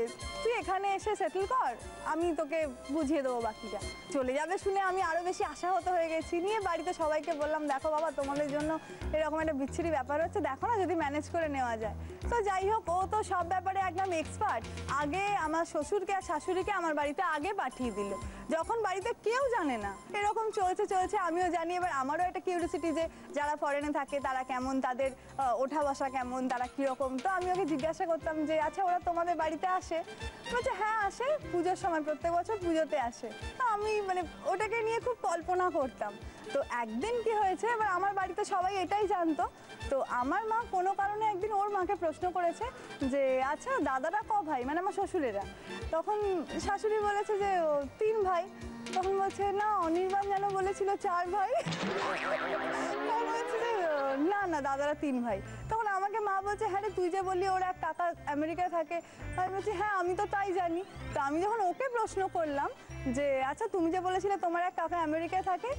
তুই এখানে এসে সেটেল কর, আমি তোকে বুঝিয়ে দেবো বাকিটা। চলে যাবে শুনে আমি আরও বেশি আশাহত হয়ে গেছি। নিয়ে বাড়িতে সবাইকে বললাম, দেখো বাবা, তোমাদের জন্য এরকম একটা বিচ্ছিরি ব্যাপার হচ্ছে, দেখো না যদি ম্যানেজ করে নেওয়া যায়। তো যাই হোক, ও তো সব ব্যাপারে একদম এক্সপার্ট। আগে আমার শ্বশুরকে আর শাশুড়িকে আমার বাড়িতে আগে পাঠিয়ে দিল, যখন বাড়িতে কেউ জানে না। এরকম চলছে চলছে, আমিও জানি। এবার আমারও একটা কিউরিওসিটি যে যারা ফরেনে থাকে তারা কেমন, তাদের ওঠা বসা কেমন, তারা কীরকম। তো আমি ওকে জিজ্ঞাসা করতাম যে আচ্ছা ওরা তোমাদের বাড়িতে আসে? বলছে হ্যাঁ আসে, পুজোর সময়, প্রত্যেক বছর পুজোতে আসে। তো আমি মানে ওটাকে নিয়ে খুব কল্পনা করতাম। তো একদিন কি হয়েছে, এবার আমার বাড়িতে সবাই এটাই জানতো। তো আমার মা কোনো কারণে একদিন ওর মাকে প্রশ্ন করেছে যে আচ্ছা দাদারা ক ভাই, মানে আমার শ্বশুরেরা। তখন শাশুড়ি বলেছে যে 3 ভাই। তখন বলছে না, অনির্বাণ যেন বলেছিল 4 ভাই। বলছে যে না না, দাদারা 3 ভাই। তখন আমাকে মা বলছে হ্যাঁ রে, তুই যে বললি ওর এক কাকা আমেরিকায় থাকে। আমি বলছি হ্যাঁ, আমি তো তাই জানি। তো আমি যখন ওকে প্রশ্ন করলাম যে আচ্ছা তুমি যে বলেছিলে তোমার এক কাকা আমেরিকায় থাকে,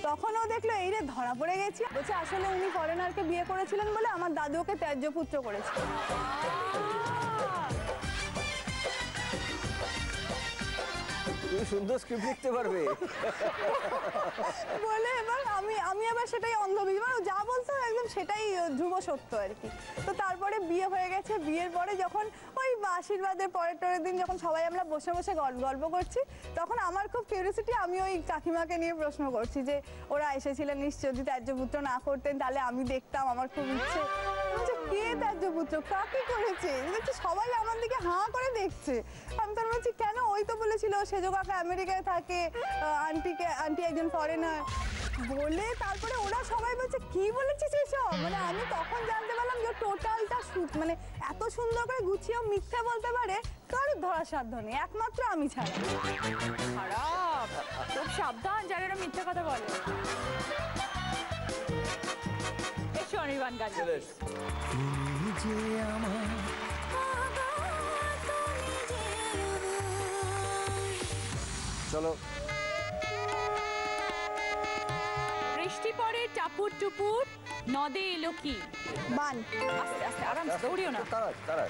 তখন ও দেখলো এই রে ধরা পড়ে গেছি। বলছে আসলে উনি ফরেনারকে বিয়ে করেছিলেন বলে আমার দাদু ওকে ত্যায্য পুত্র করেছিল। তুমি সুন্দর স্ক্রিপ্ট লিখতে পারবে বলে এবার আমি আবার সেটাই অন্ধবিশ্বাস, মানে যা বলতো একদম সেটাই ধ্রুব সত্য আর কি। তো তারপরে বিয়ে হয়ে গেছে। বিয়ের পরে যখন ওই আশীর্বাদের পরের দিন যখন সবাই আমরা বসে বসে গল্প করছি, তখন আমার খুব কিউরিওসিটি, আমি ওই কাকিমাকে নিয়ে প্রশ্ন করছি যে ওরা এসেছিলেন নিশ্চয়, যদি ত্যায্যপুত্র না করতেন তাহলে আমি দেখতাম, আমার খুব ইচ্ছে। কে ত্যায্যপুত্র, কাকে করেছে? সবাই আমার দিকে হাঁ করে দেখছে। আমি তার বলছি কেন, ওই তো বলেছিল সেজো কাকা আমেরিকায় থাকে, আন্টি একজন ফরেনার বলে। তারপরে ওরা সবাই বলছে কি বলেছিস এসব। মানে আমি তখন জানতে পারলাম যে টোটালটা মানে এত সুন্দর করে গুছিয়েও মিথ্যা বলতে পারে, কারোর ধরার সাধ্য নেই, একমাত্র আমি ছাড়া। খারাপ, খুব সাবধান যারা এরা মিথ্যা কথা বলে। এসো অনির্বাণ গান। চলো। বৃষ্টি পড়ে টাপুর টুপুর, নদে এলো কি? বান। আস্তে আস্তে, আরাম, দৌড়িও না। তারা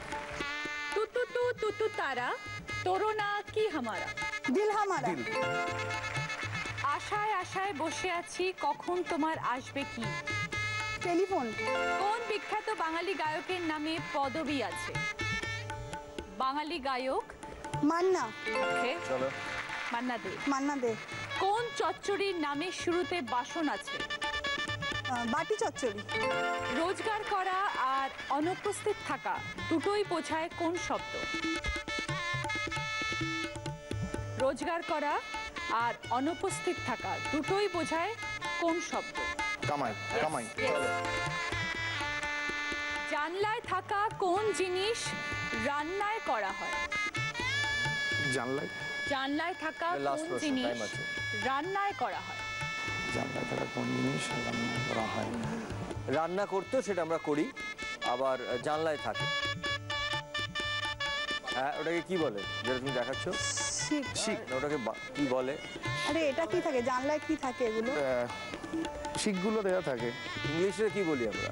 তুতু তু তুতু তারা, তোরো না কি হামারা। দিল হামারা। আশায় আশায় বসে আছি, কখন তোমার আসবে কি? টেলিফোন। কোন বিখ্যাত বাঙালি গায়কের নামে পদবী আছে? বাঙালি গায়ক মান্না। ওকে, চলো। মান্না দে। মান্না দে। কোন চচ্চড়ির নামে শুরুতে বাসন আছে? বাটি চচ্চড়ি। রোজগার করা আর অনুপস্থিত থাকা দুটোই বোঝায় কোন শব্দ? রোজগার করা আর অনুপস্থিত থাকা দুটোই বোঝায় কোন শব্দ? কামাই কামাই। জানলায় থাকা কোন জিনিস রান্নায় করা হয়? জানলায় জানলায় থাকা লাস্ট কোন প্রশ্ন, জিনিস টাইম আছে। রান্নায় করা হয়? জানলায় থাকা কোন জিনিস রান্না করা হয়? রান্না করতেও সেটা আমরা করি, আবার জানলায় থাকে। হ্যাঁ, ওটাকে কি বলে যেটা তুমি দেখাচ্ছ? শিক। ওটাকে কি বলে? আরে এটা কি থাকে, জানলায় কি থাকে এগুলো? শিকগুলো দেওয়া থাকে। ইংলিশে কি বলি আমরা?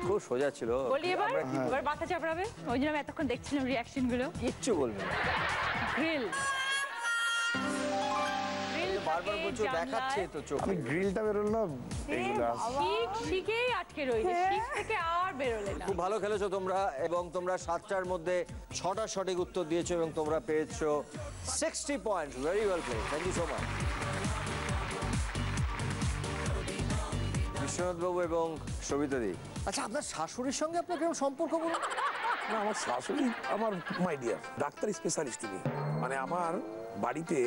খুব সোজা ছিল। বলি এবার, এবার মাথা চাপড়াবে। ওই জন্য আমি এতক্ষণ দেখছিলাম রিয়াকশন গুলো। কিচ্ছু বলবে না। গ্রিল। বারবার বলছো দেখাচ্ছে তো চোখ। আমি গ্রিলটা বেরোলো এইগুলো শিখেই আটকে রইলে, শিখ থেকে আর বেরোলে না। খুব ভালো খেলেছো তোমরা এবং তোমরা 7টার মধ্যে 6টা সঠিক উত্তর দিয়েছো এবং তোমরা পেয়েছো 60 points. Very well played, thank you so much. Biswanath বাবু এবং সবিতা দি, আচ্ছা আপনার শাশুড়ির সঙ্গে আপনার কিরকম সম্পর্ক বলুন? না, আমার শাশুড়ি আমার মাই ডিয়ার ডাক্তার স্পেশালিস্ট তিনি, মানে আমার বাড়িতে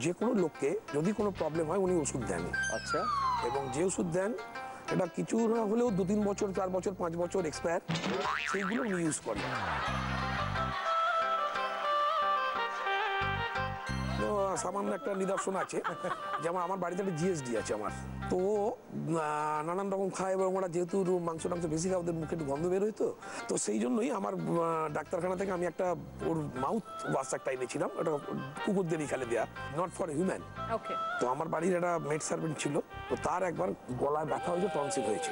যে কোনো লোককে যদি কোনো প্রবলেম হয় উনি ওষুধ দেন। আচ্ছা। এবং যে ওষুধ দেন এটা কিছু না হলেও 2-3 বছর 4 বছর 5 বছর এক্সপায়ার, সেইগুলো উনি ইউজ করেন। তো সামান্য একটা নিদর্শন আছে, যেমন আমার বাড়িতে একটা জিএসডি আছে আমার, তো নানান রকম খায় এবং ওরা যেহেতু মাংস টাংস বেশি খায় ওদের মুখে একটু গন্ধ বের হইতো, তো সেই জন্যই আমার ডাক্তারখানা থেকে আমি একটা ওর মাউথ ওয়াশ একটা এনেছিলাম, ওটা কুকুরদেরই খেলে দেয়া, নট ফর হিউম্যান। ওকে। তো আমার বাড়ির একটা মেড সার্ভেন্ট ছিল, তো তার একবার গলায় ব্যথা হয়েছে, টনসিল হয়েছে,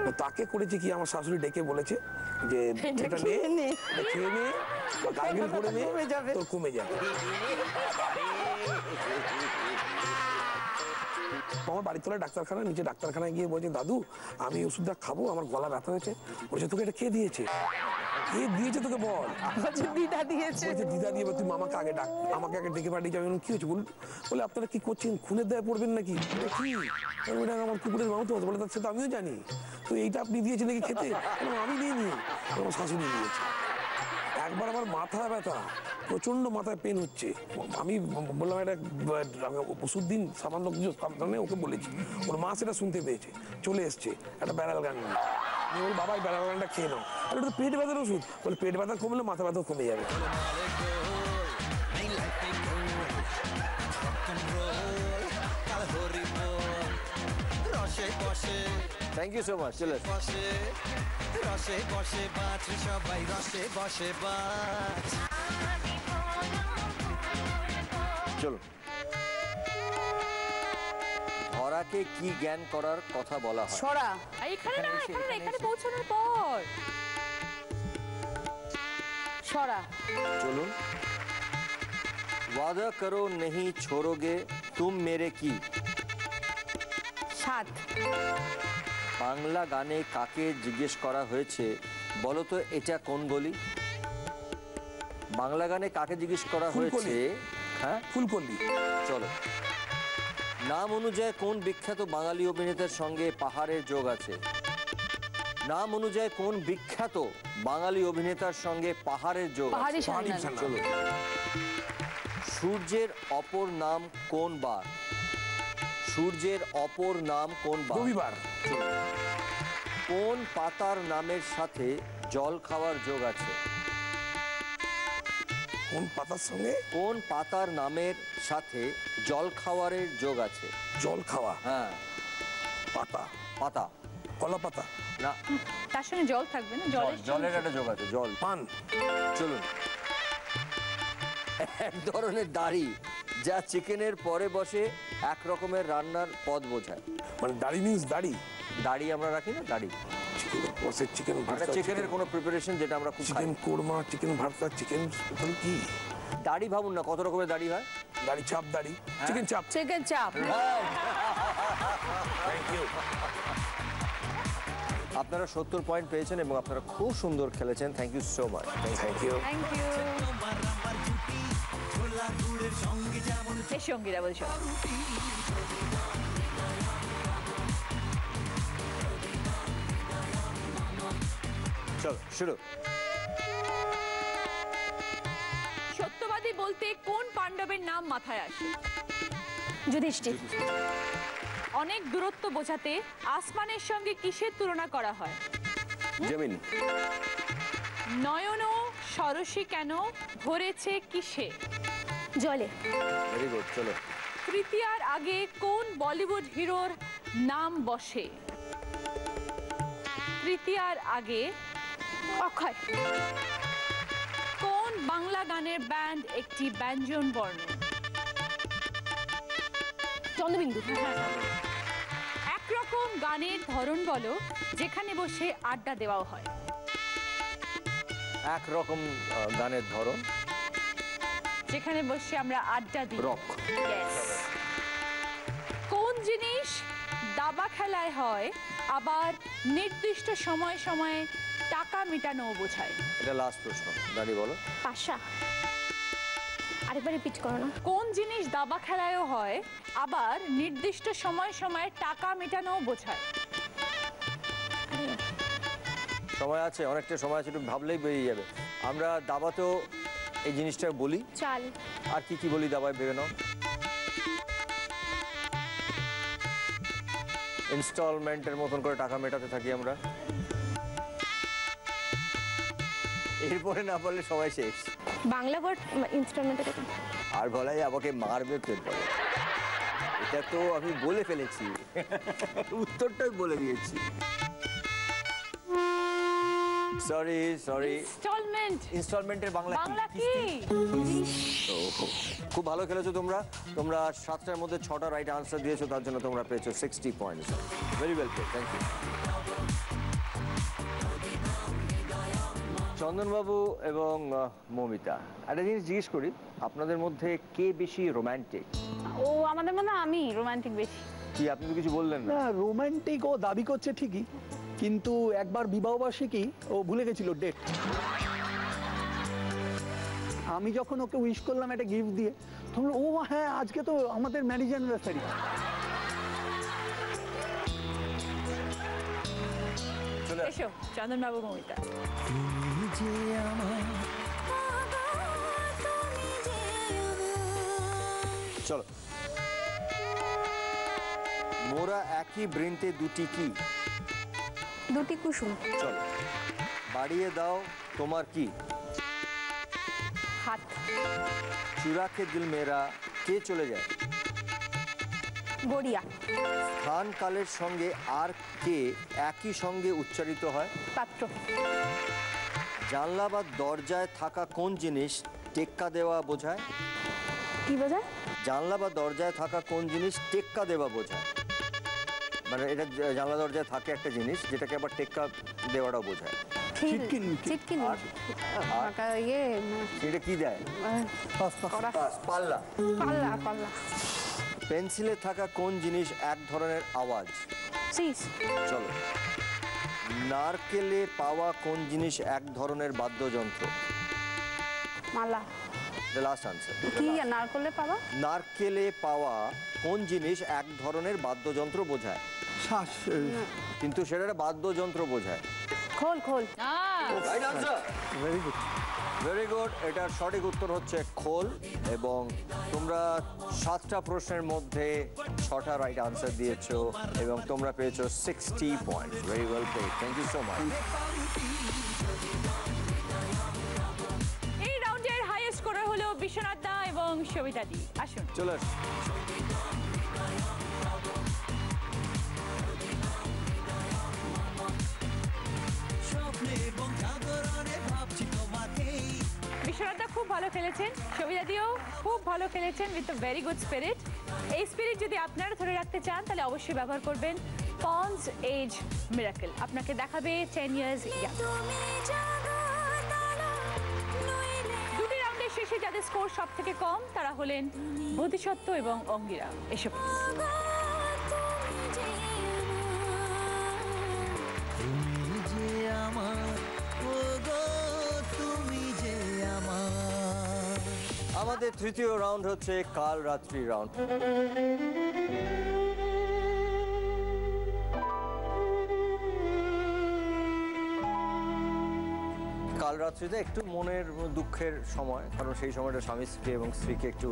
তো তাকে করেছে কি আমার শাশুড়ি ডেকে বলেছে যে এটা খেয়ে নে বা গার্গেল করে নে, তোর কমে যাবে। আমার বাড়ির তলায় ডাক্তারখানা, নিচে ডাক্তারখানায় গিয়ে বলছে দাদু আমি ওষুধটা খাবো, আমার গলা ব্যথা হয়েছে। বলছে তোকে এটা কে দিয়েছে? কে দিয়েছে তোকে বল। দিদা দিয়েছে। বলছে দিদা দিয়ে তুই মামাকে আগে ডাক, আমাকে আগে ডেকে পাঠিয়ে যাবে। কি হয়েছে বলে আপনারা কি করছেন, খুনের দায়ে পড়বেন নাকি? কি ওইটা আমার কুকুরের মাউথ ওয়াশ। বলে সেটা আমিও জানি, তো এইটা আপনি দিয়েছেন নাকি খেতে? আমি নিয়ে আমার শাশুড়ি দিয়েছে। একবার আমার মাথা ব্যথা, প্রচন্ড মাথায় পেন হচ্ছে, আমি বললাম একটা ওষুধ দিন, সামান্য কিছু সাবধানে ওকে বলেছি, ওর মা সেটা শুনতে পেয়েছে, চলে এসছে একটা ব্যারাল গান নিয়ে। বল বাবা এই ব্যারাল গানটা খেয়ে নাও। আর ওটা পেট ব্যথার ওষুধ, বলে পেট ব্যথা কমলে মাথা ব্যথা কমে যাবে। Thank you so much. চলে রসে বসে বাঁচ সবাই, রসে বসে বাঁচ। চলুন, ধরাকে কি জ্ঞান করার কথা বলা হয়? ছড়া। এখানে না, এখানে পৌঁছানোর পর ছড়া। চলুন। ওয়াদা করো नहीं छोड़ोगे तुम मेरे की। সাত। বাংলা গানে কাকে জিজ্ঞেস করা হয়েছে বলো তো এটা কোন গলি? বাংলা গানে কাকে জিজ্ঞেস করা হয়েছে? হ্যাঁ, ফুলকলি। চলো। নাম অনুযায়ী কোন বিখ্যাত বাঙালি অভিনেতার সঙ্গে পাহাড়ের যোগ আছে? নাম অনুযায়ী কোন বিখ্যাত বাঙালি অভিনেতার সঙ্গে পাহাড়ের যোগ পাহাড়ি আছে? সন্ধান। চলো। সূর্যের অপর নাম কোন বার? সূর্যের অপর নাম কোন বার? রবিবার। চলো। কোন পাতার নামের সাথে জল খাওয়ার যোগ আছে? কোন পাতার সঙ্গে? কোন পাতার নামের সাথে জল খাওয়ারের যোগ আছে? জল খাওয়া। হ্যাঁ, পাতা। পাতা। কলা পাতা না, তার সঙ্গে জল থাকবে না, জলের একটা যোগ আছে। জল। পান। চলুন। এক ধরনের দাড়ি যা চিকেনের পরে বসে এক রকমের রান্নার পদ বোঝায়। মানে দাড়ি মিন্স দাড়ি? দাড়ি আমরা রাখি না, দাড়ি চিকেন একটা চিকেনের কোনো প্রিপারেশন যেটা আমরা খুব খাই। চিকেন কোরমা, চিকেন ভর্তা, চিকেন কি দাড়ি ভাবুন না কত রকমের দাড়ি হয়। দাড়ি চাপ, দাড়ি chicken chaap. Chicken chaap. Thank you. আপনারা 70 পয়েন্ট পেয়েছেন এবং আপনারা খুব সুন্দর খেলেছেন। Thank you so much. Thank you. Thank you. এই সঙ্গীরা বলছো চলো শুরু। সত্যবাদী বলতে কোন পাণ্ডবের নাম মাথায় আসে? যুধিষ্ঠির। অনেক দূরত্ব বোঝাতে আসমানের সঙ্গে কিসের তুলনা করা হয়? জমিন। নয়ন সরসী কেন ভরেছে কিসে? জলে। Very good. চলো। তৃতীয়ার আগে কোন বলিউড হিরোর নাম বসে? তৃতীয়ার আগে অক্ষয়। কোন বাংলা গানের ব্যান্ড একটি ব্যঞ্জন বর্ণ? চন্দ্রবিন্দু। একরকম গানের ধরন বলো যেখানে বসে আড্ডা দেওয়াও হয়। একরকম গানের ধরন যেখানে বসে আমরা আড্ডা দিই। রক। Yes. জিনিস দাবা খেলায় হয় আবার নির্দিষ্ট সময়ে সময়ে টাকা মেটানো বোঝায়? এটা লাস্ট প্রশ্ন, দাঁড়িয়ে বলো। পাশা, আরেকবার রিপিট করো না। কোন জিনিস দাবা খেলায়ও হয় আবার নির্দিষ্ট সময়ে সময়ে টাকা মেটানো বোঝায়? সময় আছে, অনেকটা সময় আছে, একটু ভাবলেই বেরিয়ে যাবে। আমরা দাবাতেও এই জিনিসটা বলি। চাল। আর কি কি বলি দাবায়, ভেবে নাও। ইনস্টলমেন্টের মতন করে টাকা মেটাতে থাকি আমরা। এরপরে না বললে সবাই শেষ। বাংলা ওয়ার্ড ইনস্টলমেন্টে। আর বলাই আমাকে মারবে পেট বলে। এটা তো আমি বলে ফেলেছি, উত্তরটাই বলে দিয়েছি। Sorry sorry. ইনস্টলমেন্টের বাংলা কি? খুব ভালো খেলেছো তোমরা। তোমরা 7টার মধ্যে 6টা রাইট আনসার দিয়েছো, তার জন্য তোমরা পেয়েছো 60 points. Very well played, thank you. Chandanbabu এবং মৌমিতা, একটা জিনিস জিজ্ঞেস করি, আপনাদের মধ্যে কে বেশি রোমান্টিক? ও আমাদের মনে হয় আমি রোমান্টিক বেশি। কি আপনি তো কিছু বললেন না। রোমান্টিক ও দাবি করছে ঠিকই, কিন্তু একবার বিবাহবার্ষিকী ও ভুলে গেছিল ডেট। আমি যখন ওকে উইশ করলাম একটা গিফট দিয়ে, তখন ও হ্যাঁ আজকে তো আমাদের ম্যারেজ অ্যানিভার্সারি। এসো চন্দনবাবু, মৌমিতা। চলো। মোরা একই বৃন্তে দুটি কি? দুটি কুসুম। চলো। বাড়িয়ে দাও তোমার কি? হাত। চুরা কে দিল মেরা কে চলে যায়? গড়িয়া। স্থান কালের সঙ্গে আর কে একই সঙ্গে উচ্চারিত হয়? পাত্র। জানলা বা দরজায় থাকা কোন জিনিস টেক্কা দেওয়া বোঝায়? কি বোঝায়? জানলা বা দরজায় থাকা কোন জিনিস টেক্কা দেওয়া বোঝায়? মানে এটা জানলা দরজায় থাকে একটা জিনিস, যেটাকে আবার টেক্কা দেওয়াটাও বোঝায়। চিটকিনি। এটা কি দেয়? পাল্লা। পাল্লা। পাল্লা। পেন্সিলে থাকা কোন জিনিস এক ধরনের আওয়াজ? সিস। চলো। নারকেলে পাওয়া কোন জিনিস এক ধরনের বাদ্যযন্ত্র? মালা। The last answer. কি নারকেলে পাওয়া? নারকেলে পাওয়া কোন জিনিস এক ধরনের বাদ্যযন্ত্র বোঝায়? শ্বাস। কিন্তু সেটা একটা বাদ্যযন্ত্র বোঝায়। খোল। খোল। Right answer. Very good, very good. এটার সঠিক উত্তর হচ্ছে খোল। এবং তোমরা 7টা প্রশ্নের মধ্যে 6টা রাইট আনসার দিয়েছো এবং তোমরা পেয়েছো 60 points. Very well played, thank you so much. এই রাউন্ডের হাইয়েস্ট স্কোরার হলো বিশ্বনাথ দা এবং সবিতা দি। আসুন চলে আসুন। বিশ্বনাথ দা খুব ভালো খেলেছেন, সবিতা দিও খুব ভালো খেলেছেন with a very good spirit. এই স্পিরিট যদি আপনারা ধরে রাখতে চান তাহলে অবশ্যই ব্যবহার করবেন পন্ডস এজ মিরাকেল। আপনাকে দেখাবে 10 ইয়ার্স ইয়াং। দুটি রাউন্ডের শেষে যাদের স্কোর সব থেকে কম তারা হলেন বোধিসত্ত্ব এবং অঙ্গিরা। এসব আমাদের তৃতীয় রাউন্ড হচ্ছে কাল রাত্রি রাউন্ড। কাল রাত্রিতে একটু মনের দুঃখের সময়, কারণ সেই সময়টা স্বামী স্ত্রী এবং স্ত্রীকে একটু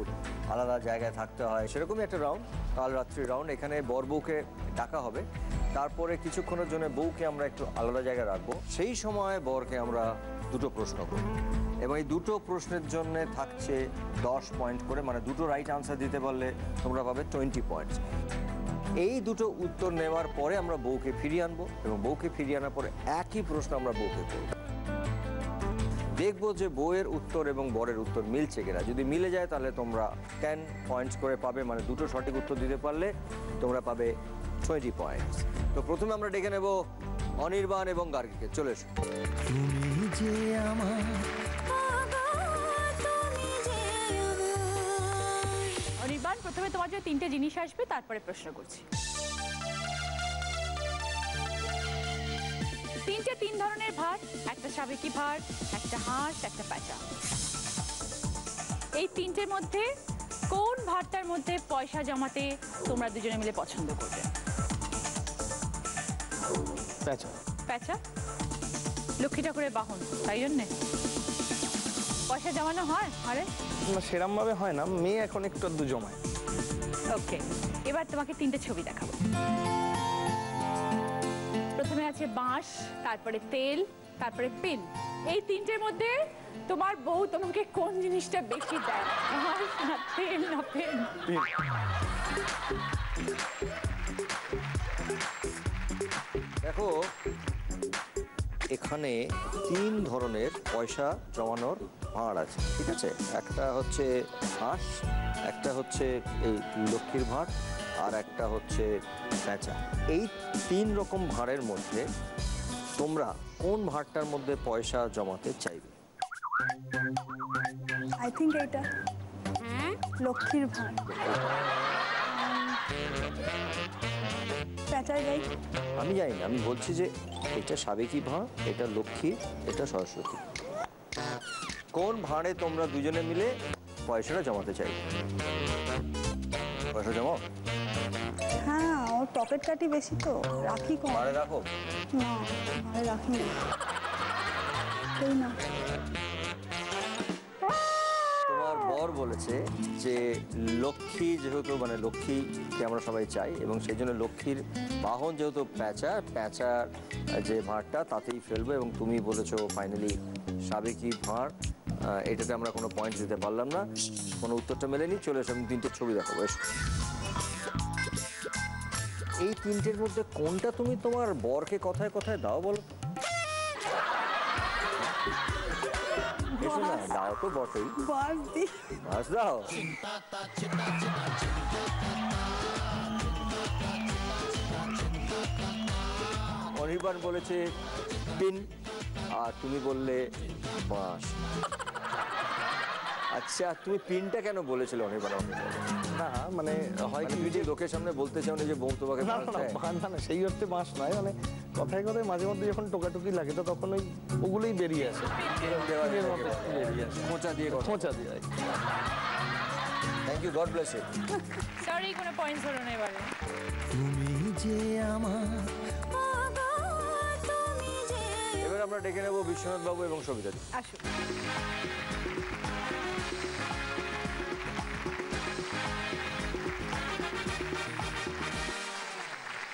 আলাদা জায়গায় থাকতে হয়, সেরকমই একটা রাউন্ড কাল রাত্রি রাউন্ড। এখানে বর বউকে ডাকা হবে, তারপরে কিছুক্ষণের জন্য বউকে আমরা একটু আলাদা জায়গায় রাখবো। সেই সময় বরকে আমরা দুটো প্রশ্ন করব এবং এই দুটো প্রশ্নের জন্য থাকছে 10 পয়েন্ট করে, মানে দুটো রাইট আনসার দিতে পারলে তোমরা পাবে 20 পয়েন্টস। এই দুটো উত্তর নেওয়ার পরে আমরা বউকে ফিরিয়ে আনবো এবং বউকে ফিরিয়ে আনার পরে একই প্রশ্ন আমরা বউকে করব। দেখবো যে বউয়ের উত্তর এবং বরের উত্তর মিলছে কিনা। যদি মিলে যায় তাহলে তোমরা 10 পয়েন্টস করে পাবে, মানে দুটো সঠিক উত্তর দিতে পারলে তোমরা পাবে 20 পয়েন্টস। তো প্রথমে আমরা ডেকে নেব অনির্বাণ এবং গার্গীকে। চলে এসো। অনির্বাণ প্রথমে তোমার জন্য 3টে জিনিস আসবে, তারপরে প্রশ্ন করছি। 3 ধরনের ভাঁড়, একটা সাবেকি ভাঁড়, একটা হাঁস, একটা প্যাঁচা। এই 3টের মধ্যে কোন ভাঁড়টার মধ্যে পয়সা জমাতে তোমরা দুজনে মিলে পছন্দ করবে? প্যাঁচা। প্যাঁচা লক্ষ্মী ঠাকুরের বাহন, তাই জন্যে পয়সা জমানো হয়? আরে না, সেরম ভাবে হয় না, মেয়ে এখন একটু আধটু জমায়। ওকে, এবার তোমাকে 3টে ছবি দেখাবো। প্রথমে আছে বাঁশ, তারপরে তেল, তারপরে পেন। এই 3টের মধ্যে তোমার বউ তোমাকে কোন জিনিসটা বেশি দেয়? বাঁশ না তেল না পেন? দেখো, এখানে 3 ধরনের পয়সা জমানোর ভাঁড় আছে, ঠিক আছে? একটা হচ্ছে হাঁস, একটা হচ্ছে এই লক্ষ্মীর ভাঁড়, আর একটা হচ্ছে প্যাঁচা। এই 3 রকম ভাঁড়ের মধ্যে তোমরা কোন ভাঁড়টার মধ্যে পয়সা জমাতে চাইবে? আই থিঙ্ক এটা লক্ষ্মীর ভাঁড়। প্যাঁচায় যাই। আমি জানি না, আমি বলছি যে এটা সাবেকি ভাঁড়, এটা লক্ষ্মী, এটা সরস্বতী। কোন ভাঁড়ে তোমরা দুজনে মিলে পয়সাটা জমাতে চাইবে? পয়সা জমাও? হ্যাঁ, ওর পকেট কাটি বেশি তো, রাখি কম। ভাঁড়ে রাখো? না, ভাঁড়ে রাখি না। সেই না। তোমার বর বলেছে যে লক্ষ্মী, যেহেতু মানে লক্ষ্মীকে আমরা সবাই চাই, এবং সেই জন্য লক্ষ্মীর বাহন যেহেতু প্যাঁচা, প্যাঁচার যে ভাঁড়টা তাতেই ফেলবে, এবং তুমি বলেছো ফাইনালি সাবেকি ভাঁড়। এটাতে আমরা কোনো পয়েন্ট দিতে পারলাম না, কোনো উত্তরটা মেলেনি। চলে এসো, আমি 3টে ছবি দেখাবো। এসো। এই 3টের মধ্যে কোনটা তুমি তোমার বরকে কথায় কথায় দাও বলো? এসো না, দাও তো বটেই। বাস দি। বাস দাও। অনির্বাণ বলেছে পিন, আর তুমি বললে বাঁশ। আচ্ছা, তুমি পিনটা কেন বলেছিলে অনির্বাণ? না মানে হয় কি, তুমি যে লোকের সামনে বলতে চাও না যে বউ তোমাকে না বাঁশ না দেয়? না না, সেই অর্থে বাঁশ নয়, মানে কথায় কথায় মাঝে মধ্যে যখন টোকাটুকি লাগে তো তখন ওগুলোই বেরিয়ে আসে। দেওয়ালের মধ্যে বেরিয়ে আসে। খোঁচা দিয়ে কথা। খোঁচা দিয়ে। Thank you, god bless you. Sorry, কোনো পয়েন্টস হলো না এবারে। এবার আমরা ডেকে নেব বিশ্বনাথ বাবু এবং সবিতাদি। আসো।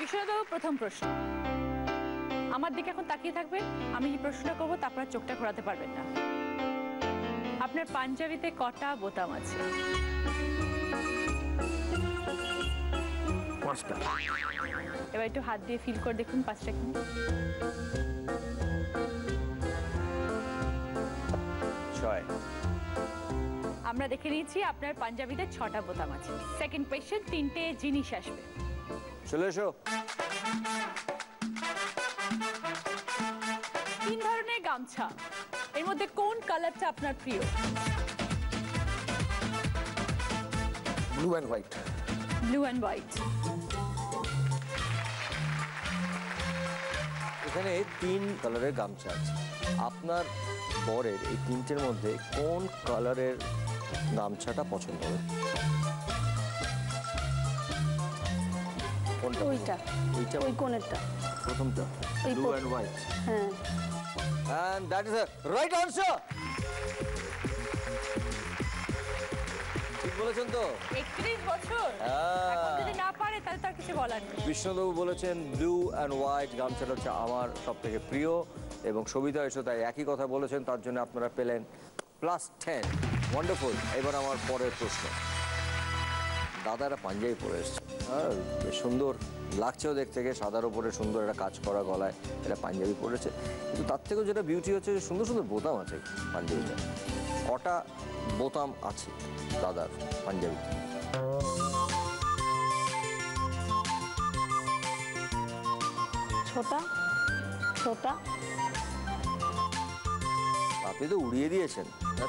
বিশ্বনাথবাবু, প্রথম প্রশ্ন। আমার দিকে এখন তাকিয়ে থাকবেন, আমি যে প্রশ্নটা করবো তারপর চোখটা ঘোরাতে পারবেন না। আপনার পাঞ্জাবিতে কটা বোতাম আছে? 5টা। এবার একটু হাত দিয়ে ফিল করে দেখুন 5টা কি। 6। আমরা দেখে নিয়েছি আপনার পাঞ্জাবিতে 6টা বোতাম আছে। সেকেন্ড কোয়েশ্চেন, 3টে জিনিস আসবে। চলে এসো। 3 ধরনের গামছা, এর মধ্যে কোন কালারটা আপনার প্রিয়? Blue and white. Blue and white. এখানে 3 কালারের গামছা আছে। আপনার বরের এই 3টের মধ্যে কোন কালারের গামছাটা পছন্দ হবে? কোনটা? ওইটা। ওইটা? ওই কোণেরটা। প্রথমটা, ওই ব্লু অ্যান্ড হোয়াইট। হ্যাঁ। And that is a right answer. ঠিক বলেছেন তো? 31 বছর। হ্যাঁ। এখন যদি না পারে তাহলে তার কিছু বলার নেই। বিষ্ণুবাবু বলেছেন ব্লু অ্যান্ড হোয়াইট গামছাটা হচ্ছে আমার সব থেকে প্রিয়, এবং সবিতা এসে তাই একই কথা বলেছেন, তার জন্য আপনারা পেলেন +10। ওয়ান্ডারফুল। এবার আমার পরের প্রশ্ন। দাদারা পাঞ্জাবি পরে এসছে, বেশ সুন্দর লাগছেও দেখতে থেকে, সাদার উপরে সুন্দর একটা কাজ করা গলায় এটা পাঞ্জাবি পরেছে, কিন্তু তার থেকেও যেটা বিউটি হচ্ছে যে সুন্দর সুন্দর বোতাম আছে পাঞ্জাবিতে। কটা বোতাম আছে দাদার পাঞ্জাবি? ছোটা ছোটা। আপনি তো উড়িয়ে দিয়েছেন,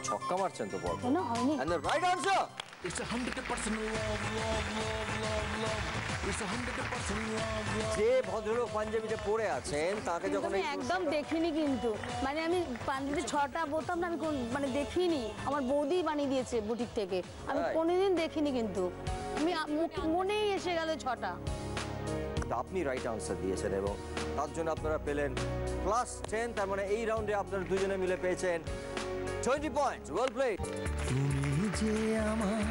ছক্কা মারছেন তো পর। কেন হয়নি? And the right answer It's 100% love, love, love, love, love. It's 100% love, love. যে ভদ্রলোক পাঞ্জাবিটা পরে আছেন তাকে যখন আমি একদম দেখিনি কিন্তু মানে আমি পাঞ্জাবি 6টা বোতাম না আমি মানে দেখিনি আমার বৌদি বানিয়ে দিয়েছে বুটিক থেকে আমি কোনোদিন দেখিনি কিন্তু আমি মনেই এসে গেল 6টা। আপনি রাইট আনসার দিয়েছেন এবং তার জন্য আপনারা পেলেন +10, তার মানে এই রাউন্ডে আপনারা দুজনে মিলে পেয়েছেন 20 পয়েন্ট। Well played. তুমি যে আমার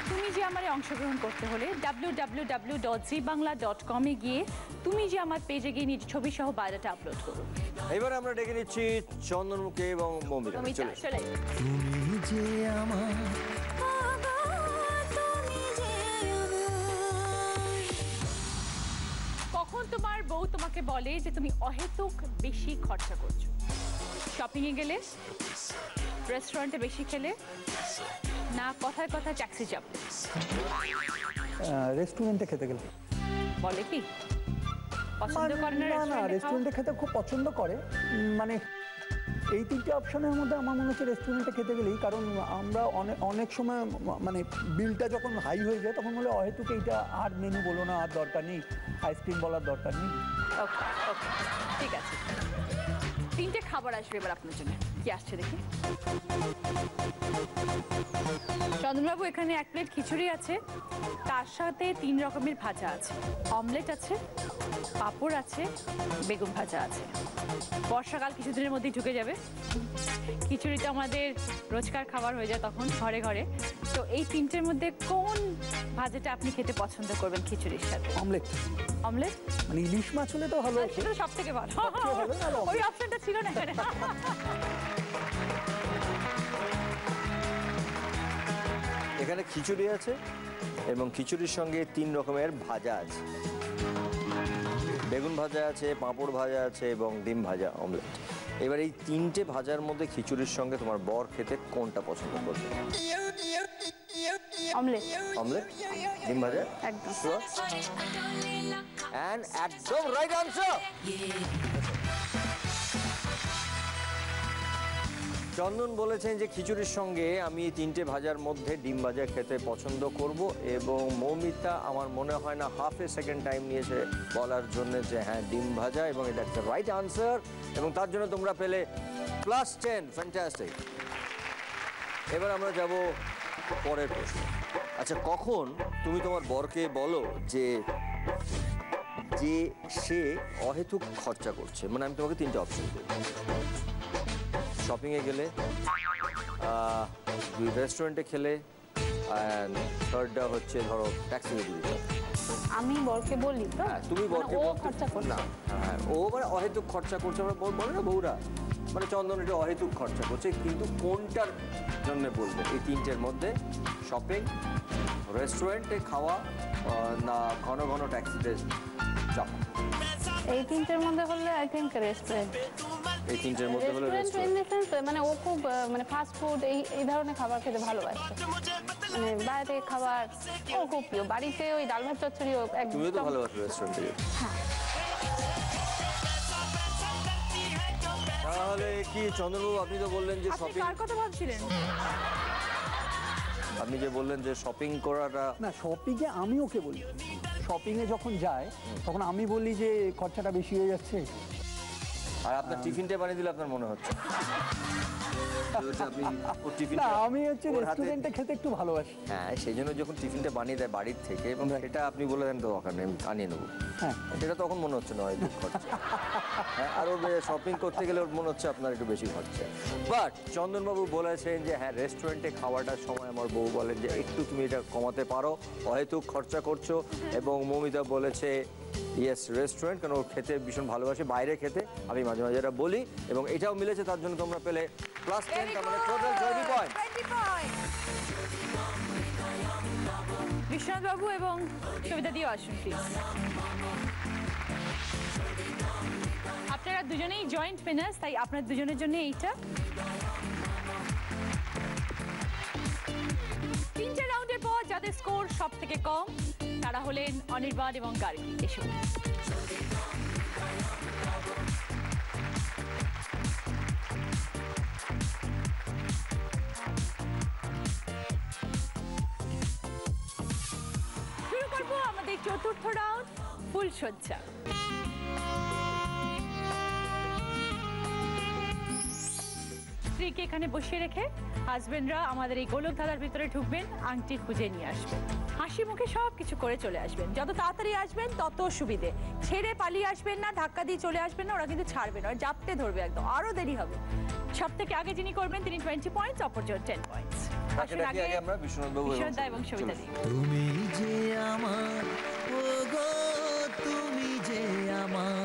তুমি যে আমারে অংশগ্রহণ করতে হলে www.zbangla.com এ গিয়ে তুমি যে আমার পেজে গিয়ে নিজের ছবি সহ বায়োডাটা আপলোড করো। এবার আমরা ডেকে নিচ্ছি চন্দনমুখী এবং মৌমিতা। চলে তুমি যে আমার কখন তোমার বউ তোমাকে বলে যে তুমি অহেতুক বেশি খরচা করছো? শপিং এ গেলে, রেস্টুরেন্টে বেশি খেলে, না কথায় কথায় ট্যাক্সি চাপলে? রেস্টুরেন্টে খেতে গেলে। বলে কি পছন্দ করে না? না রেস্টুরেন্টে খেতে খুব পছন্দ করে, মানে এই 3টে অপশনের মধ্যে আমার মনে হচ্ছে রেস্টুরেন্টে খেতে গেলেই, কারণ আমরা অনেক সময় মানে বিলটা যখন হাই হয়ে যায় তখন বলে অহেতুক এইটা আর মেনু বলো না, আর দরকার নেই, আইসক্রিম বলার দরকার নেই। ওকে ওকে ঠিক আছে, 3টে খাবার আসবে এবার আপনার জন্য। কি আসছে দেখি। চন্দনবাবু, এখানে 1 প্লেট খিচুড়ি আছে, তার সাথে 3 রকমের ভাজা আছে, অমলেট আছে, পাঁপড় আছে, বেগুন ভাজা আছে। বর্ষাকাল কিছুদিনের মধ্যেই ঢুকে যাবে, খিচুড়িটা আমাদের রোজকার খাবার হয়ে যায় তখন ঘরে ঘরে। তো এই 3টের মধ্যে কোন ভাজাটা আপনি খেতে পছন্দ করবেন খিচুড়ির সাথে? অমলেট। অমলেট মানে ইলিশ মাছ হলে তো ভালো, সেটা সব থেকে ভালো, ওই অপশনটা ছিল না এখানে। এখানে খিচুড়ি আছে এবং খিচুড়ির সঙ্গে 3 রকমের ভাজা আছে, বেগুন ভাজা আছে, পাঁপড় ভাজা আছে এবং ডিম ভাজা, অমলেট। এবার এই 3টে ভাজার মধ্যে খিচুড়ির সঙ্গে তোমার বর খেতে কোনটা পছন্দ করবে? অমলেট। অমলেট, ডিম ভাজা, একদম এন্ড একদম রাইট আনসার। চন্দন বলেছেন যে খিচুড়ির সঙ্গে আমি 3টে ভাজার মধ্যে ডিম ভাজা খেতে পছন্দ করব, এবং মৌমিতা আমার মনে হয় না হাফ এ সেকেন্ড টাইম নিয়েছে বলার জন্য যে হ্যাঁ ডিম ভাজা, এবং এটা একটা রাইট আনসার, এবং তার জন্য তোমরা পেলে +10। ফ্যান্টাস্টিক। এবার আমরা যাব পরের প্রশ্ন। আচ্ছা, কখন তুমি তোমার বরকে বলো যে সে অহেতুক খরচা করছে? মানে আমি তোমাকে 3টে অপশন দেব, শপিংয়ে গেলে, রেস্টুরেন্টে খেলে, অ্যান্ড থার্ডটা হচ্ছে ধরো ট্যাক্সিতে দিতে। আমি বরকে বলি তো? হ্যাঁ, তুমি বরকে ও খরচা করছে না, হ্যাঁ ও মানে অহেতুক খরচা করছে, আমরা বলে না বউরা, মানে চন্দন এটা অহেতুক খরচা করছে, কিন্তু কোনটার জন্য বলবে এই 3টের মধ্যে? শপিং, রেস্টুরেন্টে খাওয়া, না ঘন ঘন ট্যাক্সিতে যাওয়া? এই 3টের মধ্যে হলে আই থিঙ্ক রেস্টুরেন্ট। এই 3টের মধ্যে হলে রেস্টুরেন্ট, মানে ও খুব মানে ফাস্ট ফুড এই ধরনের খাবার খেতে ভালোবাসে, মানে বাইরে খাবার ও খুব প্রিয়। বাড়িতে ওই ডাল ভাত চচ্চড়ি ও একদম। তুমিও তো ভালোবাসো রেস্টুরেন্টে যেতে। তাহলে কি চন্দ্রবাবু, আপনি তো বললেন যে শপিং, কার কথা ভাবছিলেন? আপনি যে বললেন যে শপিং করাটা না, শপিংয়ে আমি ওকে বলি, শপিংয়ে যখন যায় তখন আমি বলি যে খরচাটা বেশি হয়ে যাচ্ছে। আর আপনার টিফিনটা বানিয়ে দিলে আপনার মনে হচ্ছে? না, আমি হচ্ছে রেস্টুরেন্টে খেতে একটু ভালোবাসি। হ্যাঁ, সেই জন্য যখন টিফিনটা বানিয়ে দেয় বাড়ির থেকে, এবং সেটা আপনি বলে দেন তো ওখানে আমি আনিয়ে নেবো, হ্যাঁ সেটা তখন মনে হচ্ছে না হয়তো খরচা। হ্যাঁ, আর ওর শপিং করতে গেলে ওর মনে হচ্ছে আপনার একটু বেশি খরচা। বাট চন্দনবাবু বলেছেন যে হ্যাঁ রেস্টুরেন্টে খাওয়াটার সময় আমার বউ বলেন যে একটু তুমি এটা কমাতে পারো, অহেতুক খরচা করছো, এবং মৌমিতা বলেছে ইয়েস রেস্টুরেন্ট, কারণ ও খেতে ভীষণ ভালোবাসে, বাইরে খেতে, আমি মাঝে মাঝে এটা বলি, এবং এটাও মিলেছে, তার জন্য তোমরা পেলে +10, তার মানে টোটাল 20 পয়েন্ট। বিশ্বনাথ বাবু এবং কবিতা দিয়েও আসুন প্লিজ। আপনারা দুজনেই জয়েন্ট উইনার্স, তাই আপনার দুজনের জন্য এইটা। 3টে রাউন্ডের পর যাদের স্কোর সব থেকে কম তারা হলেন অনির্বাণ এবং গার্গী। এসো। চতুর্থ রাউন্ড ফুলসজ্জা। স্ত্রীকে এখানে বসিয়ে রেখে হাজবেন্ডরা আমাদের এই গোলক ধাঁধার ভিতরে ঢুকবেন, আংটি খুঁজে নিয়ে আসবেন, হাসি মুখে সব কিছু করে চলে আসবেন। যত তাড়াতাড়ি আসবেন তত সুবিধে, ছেড়ে পালিয়ে আসবেন না, ধাক্কা দিয়ে চলে আসবেন না, ওরা কিন্তু ছাড়বে না, জাপটে ধরবে একদম, আরো দেরি হবে। সব থেকে আগে যিনি করবেন তিনি 20 পয়েন্টস, অপর 10 পয়েন্টস। আগে আমরা বিশ্বনাথ বাবু এবং সবিতা দি। তুমি যে আমার, ও গো তুমি যে আমার।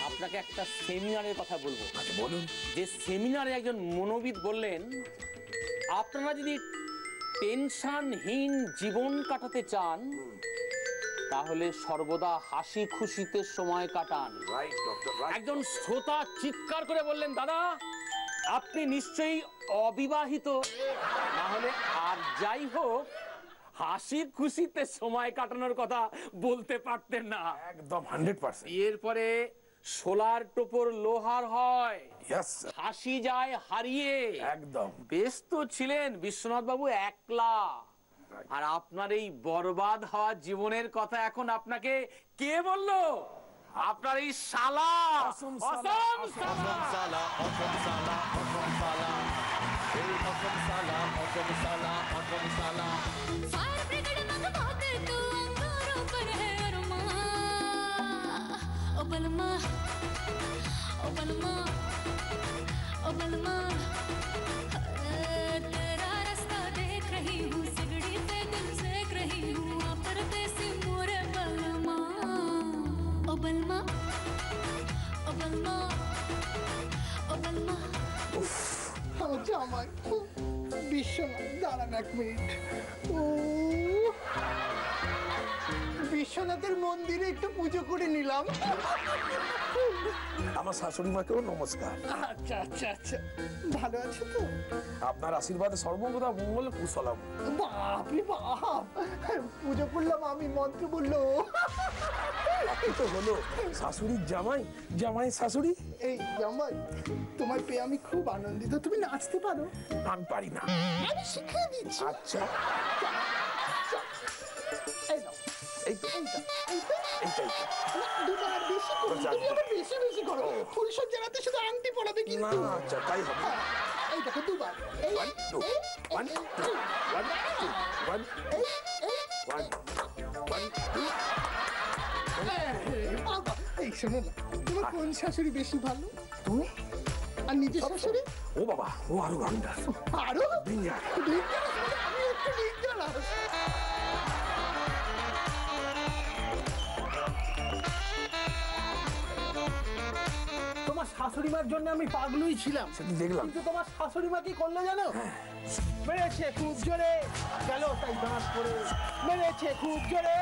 আপনাকে একটা সেমিনারের কথা বলবো। আচ্ছা বলুন। যে সেমিনারে একজন মনোবিদ বললেন, আপনারা যদি টেনশনহীন জীবন কাটাতে চান তাহলে সর্বদা হাসি খুশিতে সময় কাটান। একজন শ্রোতা চিৎকার করে বললেন, দাদা আপনি নিশ্চয়ই অবিবাহিত, না হলে আর যাই হোক হাসি খুশিতে সময় কাটানোর কথা বলতে পারতেন না। একদম 100%। এরপরে সোলার টোপর লোহার হয়, হাসি যায় হারিয়ে। একদম ব্যস্ত ছিলেন বিশ্বনাথ বাবু একলা, আর আপনার এই বরবাদ হওয়া জীবনের কথা এখন আপনাকে কে বললো? আপনার এই শালা, অসম শালা, অসম শালা, অসম শালা, অসম শালা, এই অসম শালা, অসম শালা, অসম শালা। फायर ब्रिगेड मंगवाते तू अंगारों पर है अरमा, ओ बलमा, ओ बलमा, ओ बलमा, तेरा रास्ता देख रही हूँ, सिगड़ी पे दिल सेक रही हूँ, पर पैसे मोरे बलमा, ओ बलमा, ओ बलमा, ओ बलमा। জামাই বিশ্বনাথ, দাঁড়ান এক মিনিট। ও বিশ্বনাথের মন্দিরে একটু পুজো করে নিলাম। আমার শাশুড়ি মাকেও নমস্কার। আচ্ছা আচ্ছা আচ্ছা, ভালো আছে তো? আপনার আশীর্বাদে সর্বদা মঙ্গল কুশলম। বাপরে বাপ, পুজো করলাম আমি, মন্ত্র বললো। এই তো হলো শাশুড়ির জামাই, জামাই শাশুড়ি। এই জামাই, তোমার পেয়ে আমি খুব আনন্দিত। তুমি নাচতে পারো? আমি পারি না। আমি শিখিয়ে দিচ্ছি। আচ্ছা এই নাও, এই তো এইটাই দুটো আর বেশি করো, তুমি আবার বেশি বেশি করো। ফুলসজ্জার রাতে শুধু আংটি পরাবে কিন্তু। না, আচ্ছা তাই হবে। এই দেখো দুবার, এই 1 2 1 2 1 2 1 1 1 2। এই শোনো না, তোমার কোন শাশুড়ি বেশি ভালো, তুমি আর নিজের শাশুড়ি? ও বাবা, ও আরো গান্ডার, আরো ডেঞ্জার। আমি একটু ডেঞ্জার। তোমার শাশুড়ি মার জন্য আমি পাগলই ছিলাম, দেখলাম। কিন্তু তোমার শাশুড়ি মা কি করলে জানো? মেরেছে খুব জোরে, গেল তাই দাঁত পড়ে, মেরেছে খুব জোরে,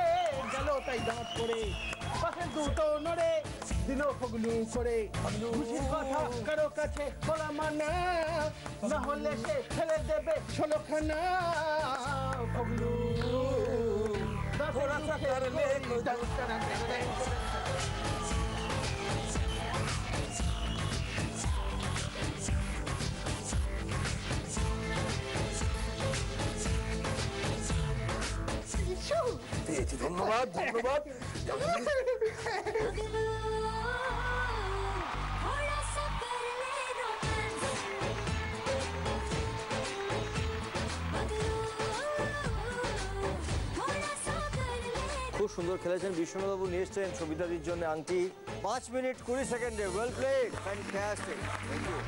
গেল তাই দাঁত পড়ে, পাশের দুটো নড়ে দিল ফগলু করে। খুশির কথা কারো কাছে বলা মানা, না হলে সে ফেলে দেবে 16খানা। ফগলু थोड़ा सा कर ले ধন্যবাদ ধন্যবাদ। খুব সুন্দর খেলেছেন বিশ্বনাথ বাবু, নিয়ে এসছেন সবিতাদির জন্য আংটি। 5 মিনিট 20 সেকেন্ডে, well played, fantastic. Thank you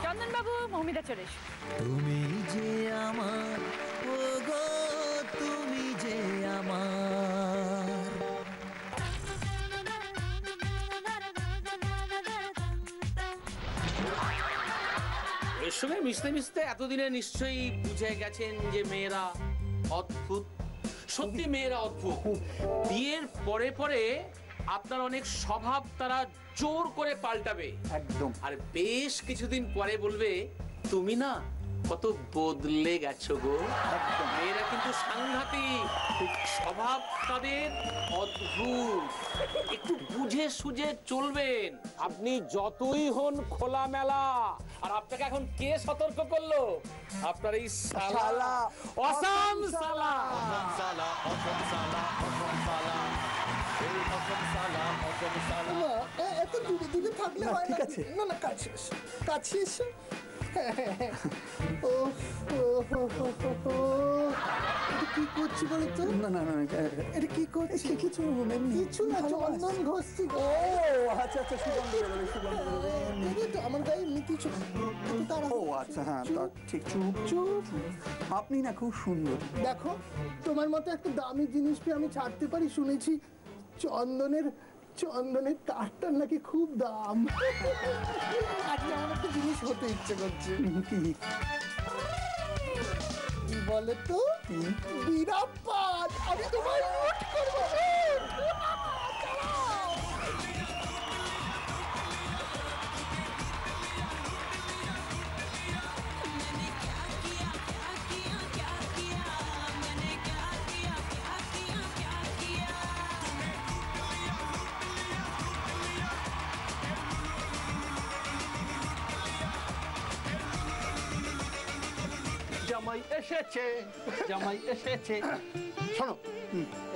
Chandan babu, Moumita চলে এসো। তুমি যে আমার, ও গো তুমি যে আমার। এর সঙ্গে মিশতে মিশতে এতদিনে নিশ্চয়ই বুঝে গেছেন যে মেয়েরা অদ্ভুত, সত্যি মেয়েরা অদ্ভুত। বিয়ের পরে পরে আপনার অনেক স্বভাব তারা জোর করে পাল্টাবে একদম, আর বেশ কিছুদিন পরে বলবে তুমি না কত বদলে গেছো গো। মেয়েরা কিন্তু সাংঘাতিক, স্বভাব তাদের অদ্ভুত। একটু বুঝে সুঝে চলবেন। আপনি যতই হন খোলামেলা, আর আপনাকে এখন কে সতর্ক করলো? আপনার এই শালা, অসাম শালা। এত দূরে দূরে থাকলে হয় না? না না, কাছে এসো, কাছে এসো। কি করছি বলো তো? না না না, এটা কি করছি? কিছু কিছু না, চন্দন ঘষছি। ও আচ্ছা আচ্ছা, সুগন্ধ বেরোবে, সুগন্ধ বেরোবে। তো আমার গায়ে এমনি কিছু। ও আচ্ছা, হ্যাঁ তা ঠিক। চুপ চুপ, আপনি না খুব সুন্দর। দেখো, তোমার মতো একটা দামি জিনিস পেয়ে আমি ছাড়তে পারি? শুনেছি চন্দনের তারটার নাকি খুব দাম। আজকে আমার একটা জিনিস হতে ইচ্ছে করছে। কি বলে তো? বিরাপাত, আমি তোমায় লুট করবো। জামাই এসেছে, জামাই এসেছে। শোনো,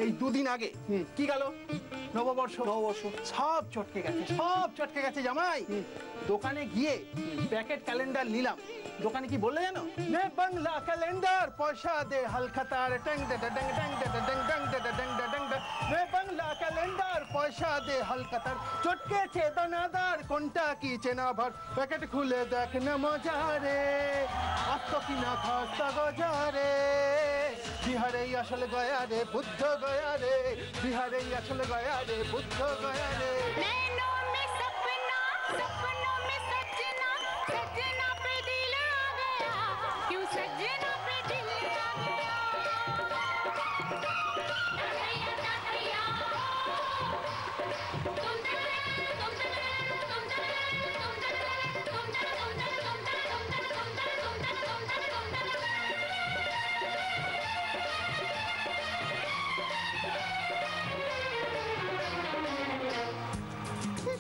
এই দুদিন আগে কি গেল? নববর্ষ। সব চটকে গেছে, সব চটকে গেছে জামাই। দোকানে গিয়ে প্যাকেট ক্যালেন্ডার নিলাম। দোকানে কি বললে জানো? নে বাংলা ক্যালেন্ডার, পয়সা দে হালখাতার, ট্যাং ডে ড্যাং ট্যাং ডে ড্যাং ড্যাং ডে ড্যাং ড্যাং। নে বাংলা ক্যালেন্ডার, পয়সা দে হালখাতার, চটকেছে দানাদার, কোনটা কি চেনা ভর। প্যাকেট খুলে দেখ না মজা রে, আস্ত কিনা খাস্তা গজারে। বিহারেই আসলে গয়া রে, বুদ্ধ গয়া রে। বিহারেই আসলে গয়া রে, বুদ্ধ গয়া রে।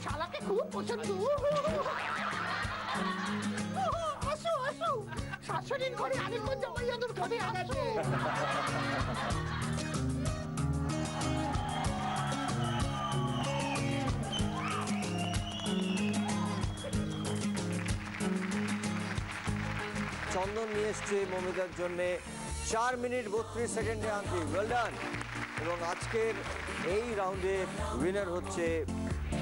শালাকে খুব পছন্দ। আসো আসো, শাশুড়ির ঘরে আরেকবার জামাইয়াদের ঘরে আছে। চন্দন নিয়ে এসছে মৌমিতার জন্য 4 মিনিট 32 সেকেন্ডে আনছি। Well done. এবং আজকের এই রাউন্ডে উইনার হচ্ছে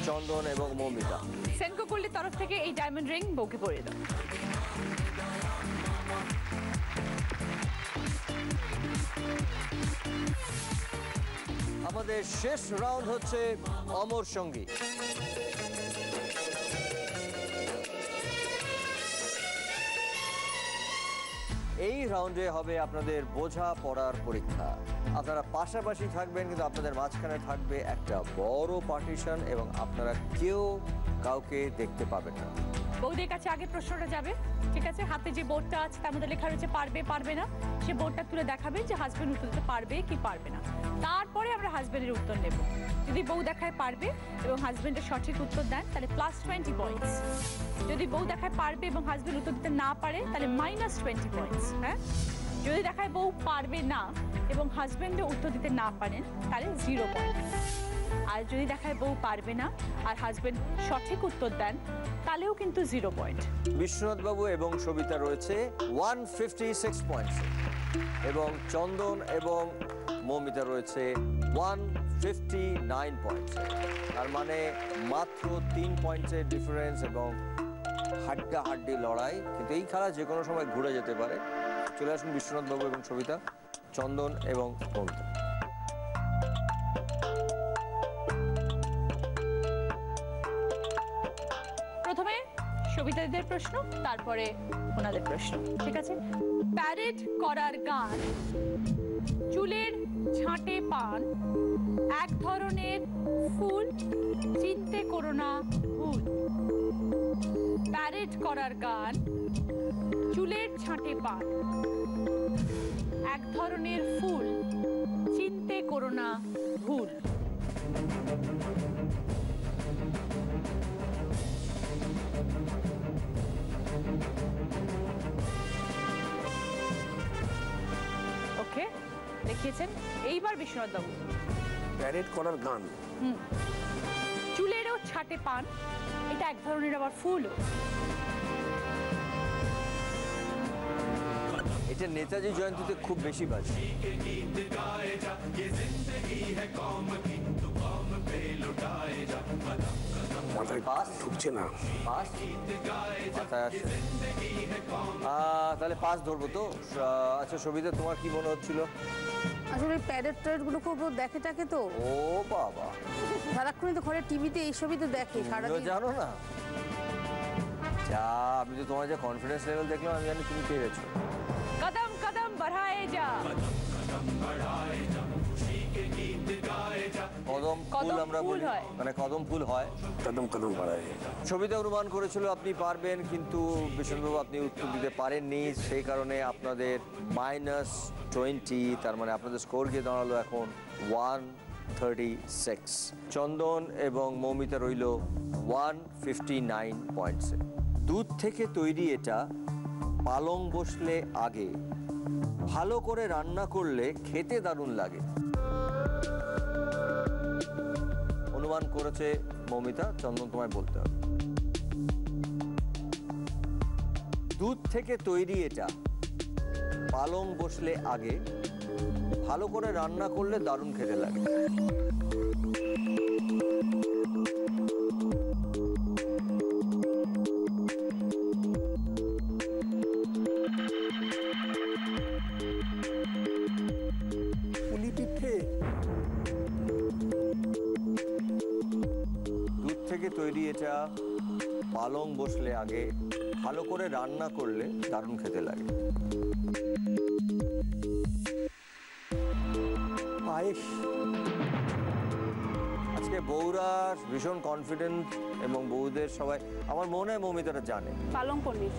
চন্দন এবং মৌমিতা। সেনকো কুল্লির তরফ থেকে এই ডায়মন্ড রিং বউকে পরিয়ে দাও। আমাদের শেষ রাউন্ড হচ্ছে অমর সঙ্গী। এই রাউন্ডে হবে আপনাদের বোঝা পড়ার পরীক্ষা। আপনারা পাশাপাশি থাকবেন, কিন্তু আপনাদের মাঝখানে থাকবে একটা বড় পার্টিশন এবং আপনারা কেউ কাউকে দেখতে পাবেন না। বৌদির কাছে আগে প্রশ্নটা যাবে, ঠিক আছে? হাতে যে বোর্ডটা আছে তার মধ্যে লেখা রয়েছে পারবে পারবে না, সে বোর্ডটা তুলে দেখাবে যে হাজবেন্ড উত্তর দিতে পারবে কি পারবে না। তারপরে আমরা হাজবেন্ডের উত্তর নেব। যদি বউ দেখায় পারবে এবং হাজবেন্ডের সঠিক উত্তর দেন তাহলে +20 পয়েন্টস। যদি বউ দেখায় পারবে এবং হাজবেন্ড উত্তর দিতে না পারে তাহলে -20 পয়েন্টস। হ্যাঁ, যদি দেখায় বউ পারবে না এবং হাজবেন্ডের উত্তর দিতে না পারেন তাহলে 0 পয়েন্ট। আর যদি দেখায় বউ পারবে না আর হাজবেন্ড সঠিক উত্তর দেন তাহলেও কিন্তু 0 পয়েন্ট। বিশ্বনাথ বাবু এবং সবিতা রয়েছে 156 পয়েন্টস এবং চন্দন এবং মৌমিতা রয়েছে 159 পয়েন্টস। তার মানে মাত্র 3 পয়েন্টসের ডিফারেন্স এবং হাড্ডাহাড্ডি লড়াই। কিন্তু এই খেলা যে কোনো সময় ঘুরে যেতে পারে। চলে আসুন বিশ্বনাথ বাবু এবং সবিতা, চন্দন এবং মৌমিতা। প্রথমে সবিতাদের প্রশ্ন, তারপরে ওনাদের প্রশ্ন, ঠিক আছে? প্যারেড করার গান, চুলের ছাঁটে পান, এক ধরনের ফুল, চিনতে করো না ভুল। প্যারেড করার গান, চুলের ছাঁটে পান, এক ধরনের ফুল, চিনতে করো না ভুল। ওকে, দেখিয়েছেন। এইবার বিশ্বনাথ বাবু। প্যারেড করার গান। চুলেরও ছাঁটে পান, এটা এক ধরনের আবার ফুলও। এটা নেতাজি জয়ন্তীতে খুব বেশি বাজে। মাথায় ঢুকছে না। পাস মাথায় আসছে। তাহলে পাস ধরবো তো। আচ্ছা সবিতা, তোমার কি মনে হচ্ছিল? আসলে প্যারেড ট্যারেডগুলো খুব দেখে টাকে তো। ও বাবা, সারাক্ষণই তো ঘরে টিভিতে এইসবই তো দেখে সারাদিন। জানো না যা, আমি তো তোমার যে কনফিডেন্স লেভেল দেখলাম, আমি জানি তুমি পেয়ে গেছো। কদম কদম বাড়ায়ে যা। কদম ফুল আমরা বলি, মানে কদম ফুল হয়। কদম কদম বাড়ায়। ছবিতে অনুমান করেছিল আপনি পারবেন, কিন্তু বিষ্ণুবাবু আপনি উত্তর দিতে পারেননি, সেই কারণে আপনাদের -20, তার মানে আপনাদের স্কোর গিয়ে দাঁড়ালো এখন 136। চন্দন এবং মৌমিতা রইল 159 পয়েন্টসে। দুধ থেকে তৈরি এটা, পালং বসলে আগে, ভালো করে রান্না করলে খেতে দারুণ লাগে। অনুমান করেছে মৌমিতা, চন্দন তোমায় বলতে হবে। দুধ থেকে তৈরি এটা, পালং বসলে আগে, ভালো করে রান্না করলে দারুণ খেতে লাগে। পুলি পিঠে। দুধ থেকে তৈরি এটা, পালং বসলে আগে, ভালো করে রান্না করলে দারুণ খেতে লাগে। পায়েস। আজকে বউরা ভীষণ কনফিডেন্ট এবং বউদের সবাই, আমার মনে হয় মৌমিতারা জানে। পালং পনির।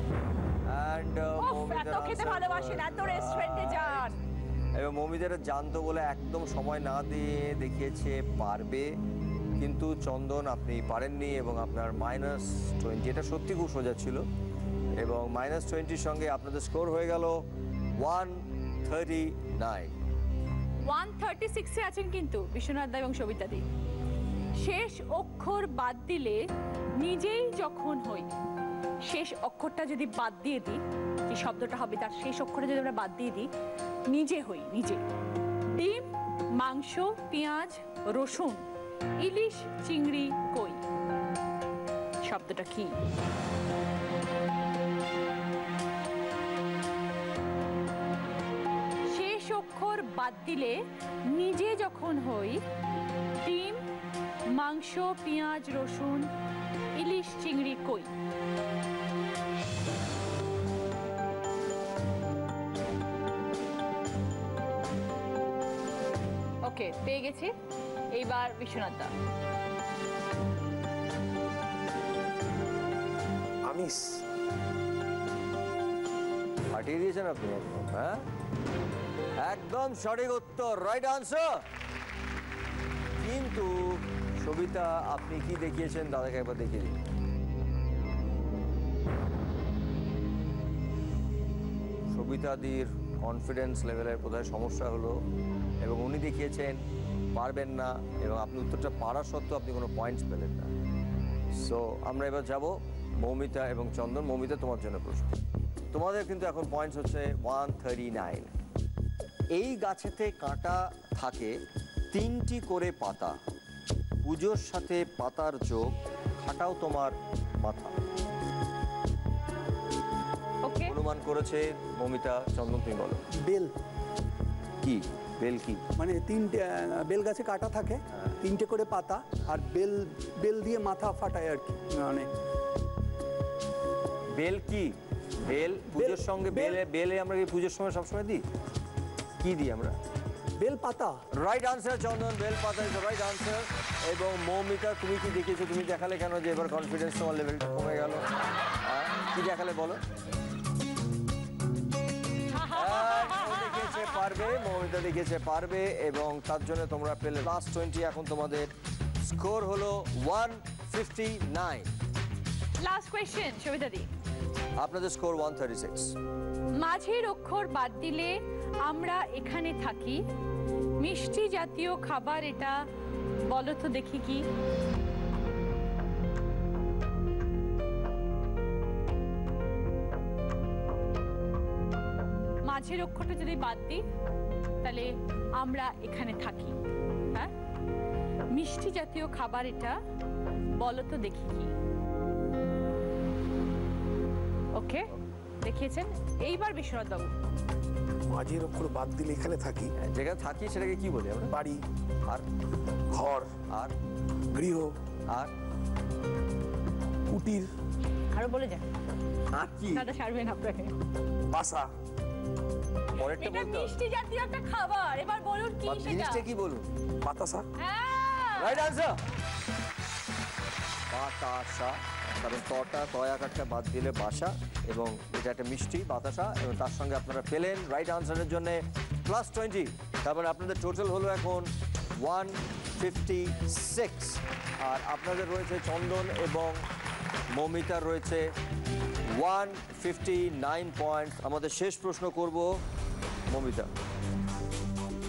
এত খেতে ভালোবাসেন, এত রেস্টুরেন্টে যান। এবং মৌমিতারা জানতো বলে একদম সময় না দিয়ে দেখিয়েছে পারবে, কিন্তু চন্দন আপনি পারেননি এবং আপনার -20। এটা সত্যি খুব সোজা ছিল এবং -20-র সঙ্গে আপনাদের স্কোর হয়ে গেল 139। 136-এ আছেন কিন্তু বিশ্বনাথ দা এবং সবিতা দি। শেষ অক্ষর বাদ দিলে নিজেই যখন হই, শেষ অক্ষরটা যদি বাদ দিয়ে দিই, যে শব্দটা হবে তার শেষ অক্ষরটা যদি আমরা বাদ দিয়ে দিই, নিজে হই, নিজে। ডিম, মাংস, পেঁয়াজ, রসুন, ইলিশ, চিংড়ি, কই। শব্দটা কি? শেষ অক্ষর বাদ দিলে নিজে যখন হই, ডিম, মাংস, পেঁয়াজ, রসুন, ইলিশ, চিংড়ি, কই। ওকে, পেয়ে গেছি। এইবার বিশ্বনাথ দা। আমিষ। পাঠিয়ে দিয়েছেন আপনি একদম। হ্যাঁ, একদম সঠিক উত্তর, রাইট আনসার। কিন্তু সবিতা, আপনি কি দেখিয়েছেন দাদাকে একবার দেখিয়ে দিন। সবিতাদির কনফিডেন্স লেভেলের কোথায় সমস্যা হলো এবং উনি দেখিয়েছেন পারবেন না, এবং আপনি উত্তরটা পারা সত্ত্বেও আপনি কোনো পয়েন্টস পেলেন না। সো আমরা এবার যাব মৌমিতা এবং চন্দন। মৌমিতা, তোমার জন্য প্রশ্ন। তোমাদের কিন্তু এখন পয়েন্টস হচ্ছে 139। এই গাছেতে কাঁটা থাকে 3টি করে পাতা, পুজোর সাথে পাতার যোগ, খাটাও তোমার মাথা। অনুমান করেছে মৌমিতা, চন্দন তুমি বলো। বেল। কি বেল? কি মানে 3টে বেল গাছে কাটা থাকে, 3টে করে পাতা, আর বেল বেল দিয়ে মাথা ফাটায় আর কি। মানে বেল কি? বেল পুজোর সঙ্গে, বেলে আমরা কি পুজোর সময় সবসময় দিই? কি দিই আমরা? বেল পাতা। রাইট আনসার চন্দন, বেল পাতা ইজ দ্য রাইট আনসার। এবং মৌমিতা, তুমি কি দেখিয়েছো? তুমি দেখালে কেন যে এবার কনফিডেন্স তোমার লেভেলটা কমে গেল? কি দেখালে বলো? মমিতা দেখিয়েছে পারবে, এবং তার জন্য তোমরা পেলে লাস্ট 20। এখন তোমাদের স্কোর হলো 159। লাস্ট কোয়েশ্চেন সবিতা দি, আপনাদের স্কোর 136। মাঝের অক্ষর বাদ দিলে আমরা এখানে থাকি, মিষ্টি জাতীয় খাবার এটা, বলো তো দেখি কি? মাঝের অক্ষরটা যদি বাদ দিই তাহলে আমরা এখানে থাকি, হ্যাঁ, মিষ্টি জাতীয় খাবার এটা, বলো তো দেখি কি? ওকে, দেখিয়েছেন। এইবার বিশ্বনাথ বাবু। মাঝের অক্ষর বাদ দিলে এখানে থাকি, যেখানে থাকি সেটাকে কি বলি আমরা? বাড়ি, আর ঘর, আর গৃহ, আর কুটির, আরো বলে যান। আর কি? দাদা সারবেন আপনাকে। বাসা। পরেরটা এটা বলতে হবে। মিষ্টি জাতীয় একটা খাবার, এবার বলুন কি সেটা? জিনিসটা কি বলুন? বাতাসা। হ্যাঁ, রাইট আনসার, বাতাসা। কারণ তটা তয় আকারটা বাদ দিলে বাসা, এবং এটা একটা মিষ্টি বাতাসা, এবং তার সঙ্গে আপনারা পেলেন রাইট আনসারের জন্য +20। তারপরে আপনাদের টোটাল হলো এখন 156। আর আপনাদের রয়েছে চন্দন এবং মৌমিতার রয়েছে 159 পয়েন্ট। আমাদের শেষ প্রশ্ন করব মৌমিতা।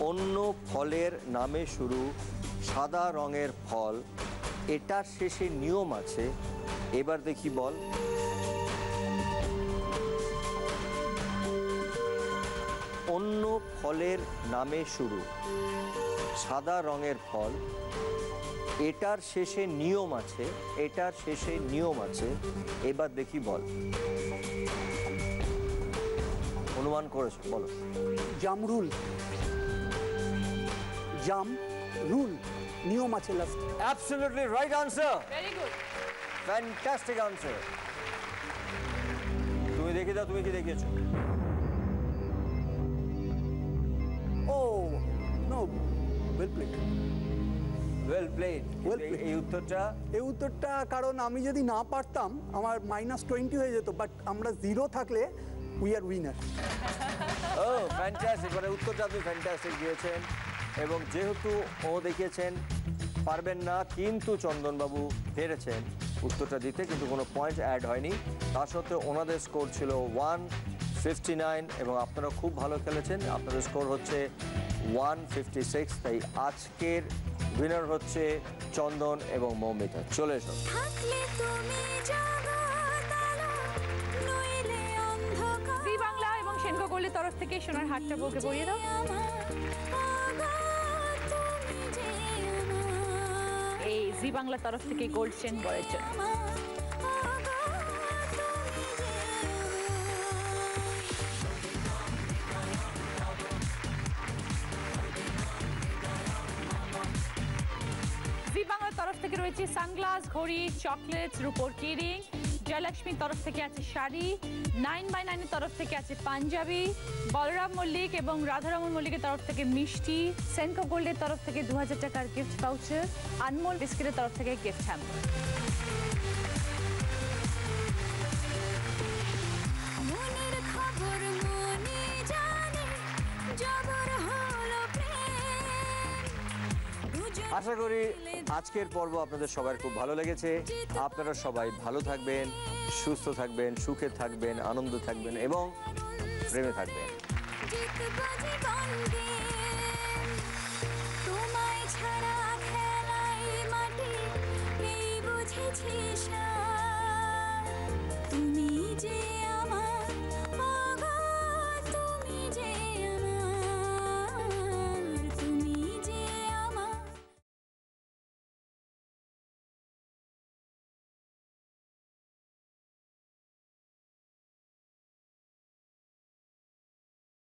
অন্য ফলের নামে শুরু, সাদা রঙের ফল, এটার শেষে নিয়ম আছে, এবার দেখি বল। অন্য ফলের নামে শুরু, সাদা রঙের ফল, এটার শেষে নিয়ম আছে, এটার শেষে নিয়ম আছে, এবার দেখি বল। অনুমান করেছো, বলো। জামরুল। জাম রুল, নিয়ম আছে last. Absolutely right answer. Very good, fantastic answer. তুমি দেখে দাও, তুমি কি দেখিয়েছো? Oh no, well played. Well played. এই উত্তরটা কারণ আমি যদি না পারতাম আমার -20 হয়ে যেত, বাট আমরা 0 থাকলে we are winner. Oh fantastic, মানে উত্তরটা আপনি ফ্যান্টাস্টিক দিয়েছেন। এবং যেহেতু ও দেখিয়েছেন পারবেন না, কিন্তু চন্দনবাবু পেরেছেন উত্তরটা দিতে, কিন্তু কোনো পয়েন্ট অ্যাড হয়নি। তা সত্ত্বেও ওনাদের স্কোর ছিল 159, এবং আপনারা খুব ভালো খেলেছেন। আপনাদের স্কোর হচ্ছে 156। তাই আজকের উইনার হচ্ছে চন্দন এবং মৌমিতা। চলে এসো। জি বাংলা এবং সেনকো গোল্ডের তরফ থেকে সোনার হাতটা বউকে পরিয়ে দাও। এই জি বাংলার তরফ থেকে গোল্ড চেন বরের জন্য। জি বাংলার তরফ থেকে রয়েছে সানগ্লাস, ঘড়ি, চকলেট, রূপোর কিরিং। জয়লক্ষ্মীর তরফ থেকে আছে শাড়ি, 9x9 এর তরফ থেকে আছে পাঞ্জাবি, বলরাম মল্লিক এবং রাধারমন মল্লিকের তরফ থেকে মিষ্টি, সেনকো গোল্ডের তরফ থেকে 2000 টাকার গিফট ভাউচার, আনমোল বিস্কিটের তরফ থেকে গিফট হ্যাম্পার। আশা করি আজকের পর্ব আপনাদের সবার খুব ভালো লেগেছে। আপনারা সবাই ভালো থাকবেন, সুস্থ থাকবেন, সুখে থাকবেন, আনন্দ থাকবেন এবং প্রেমে থাকবেন। তোমায় ছাড়া খেলাই মাটি এই বুঝেছি তুমি যে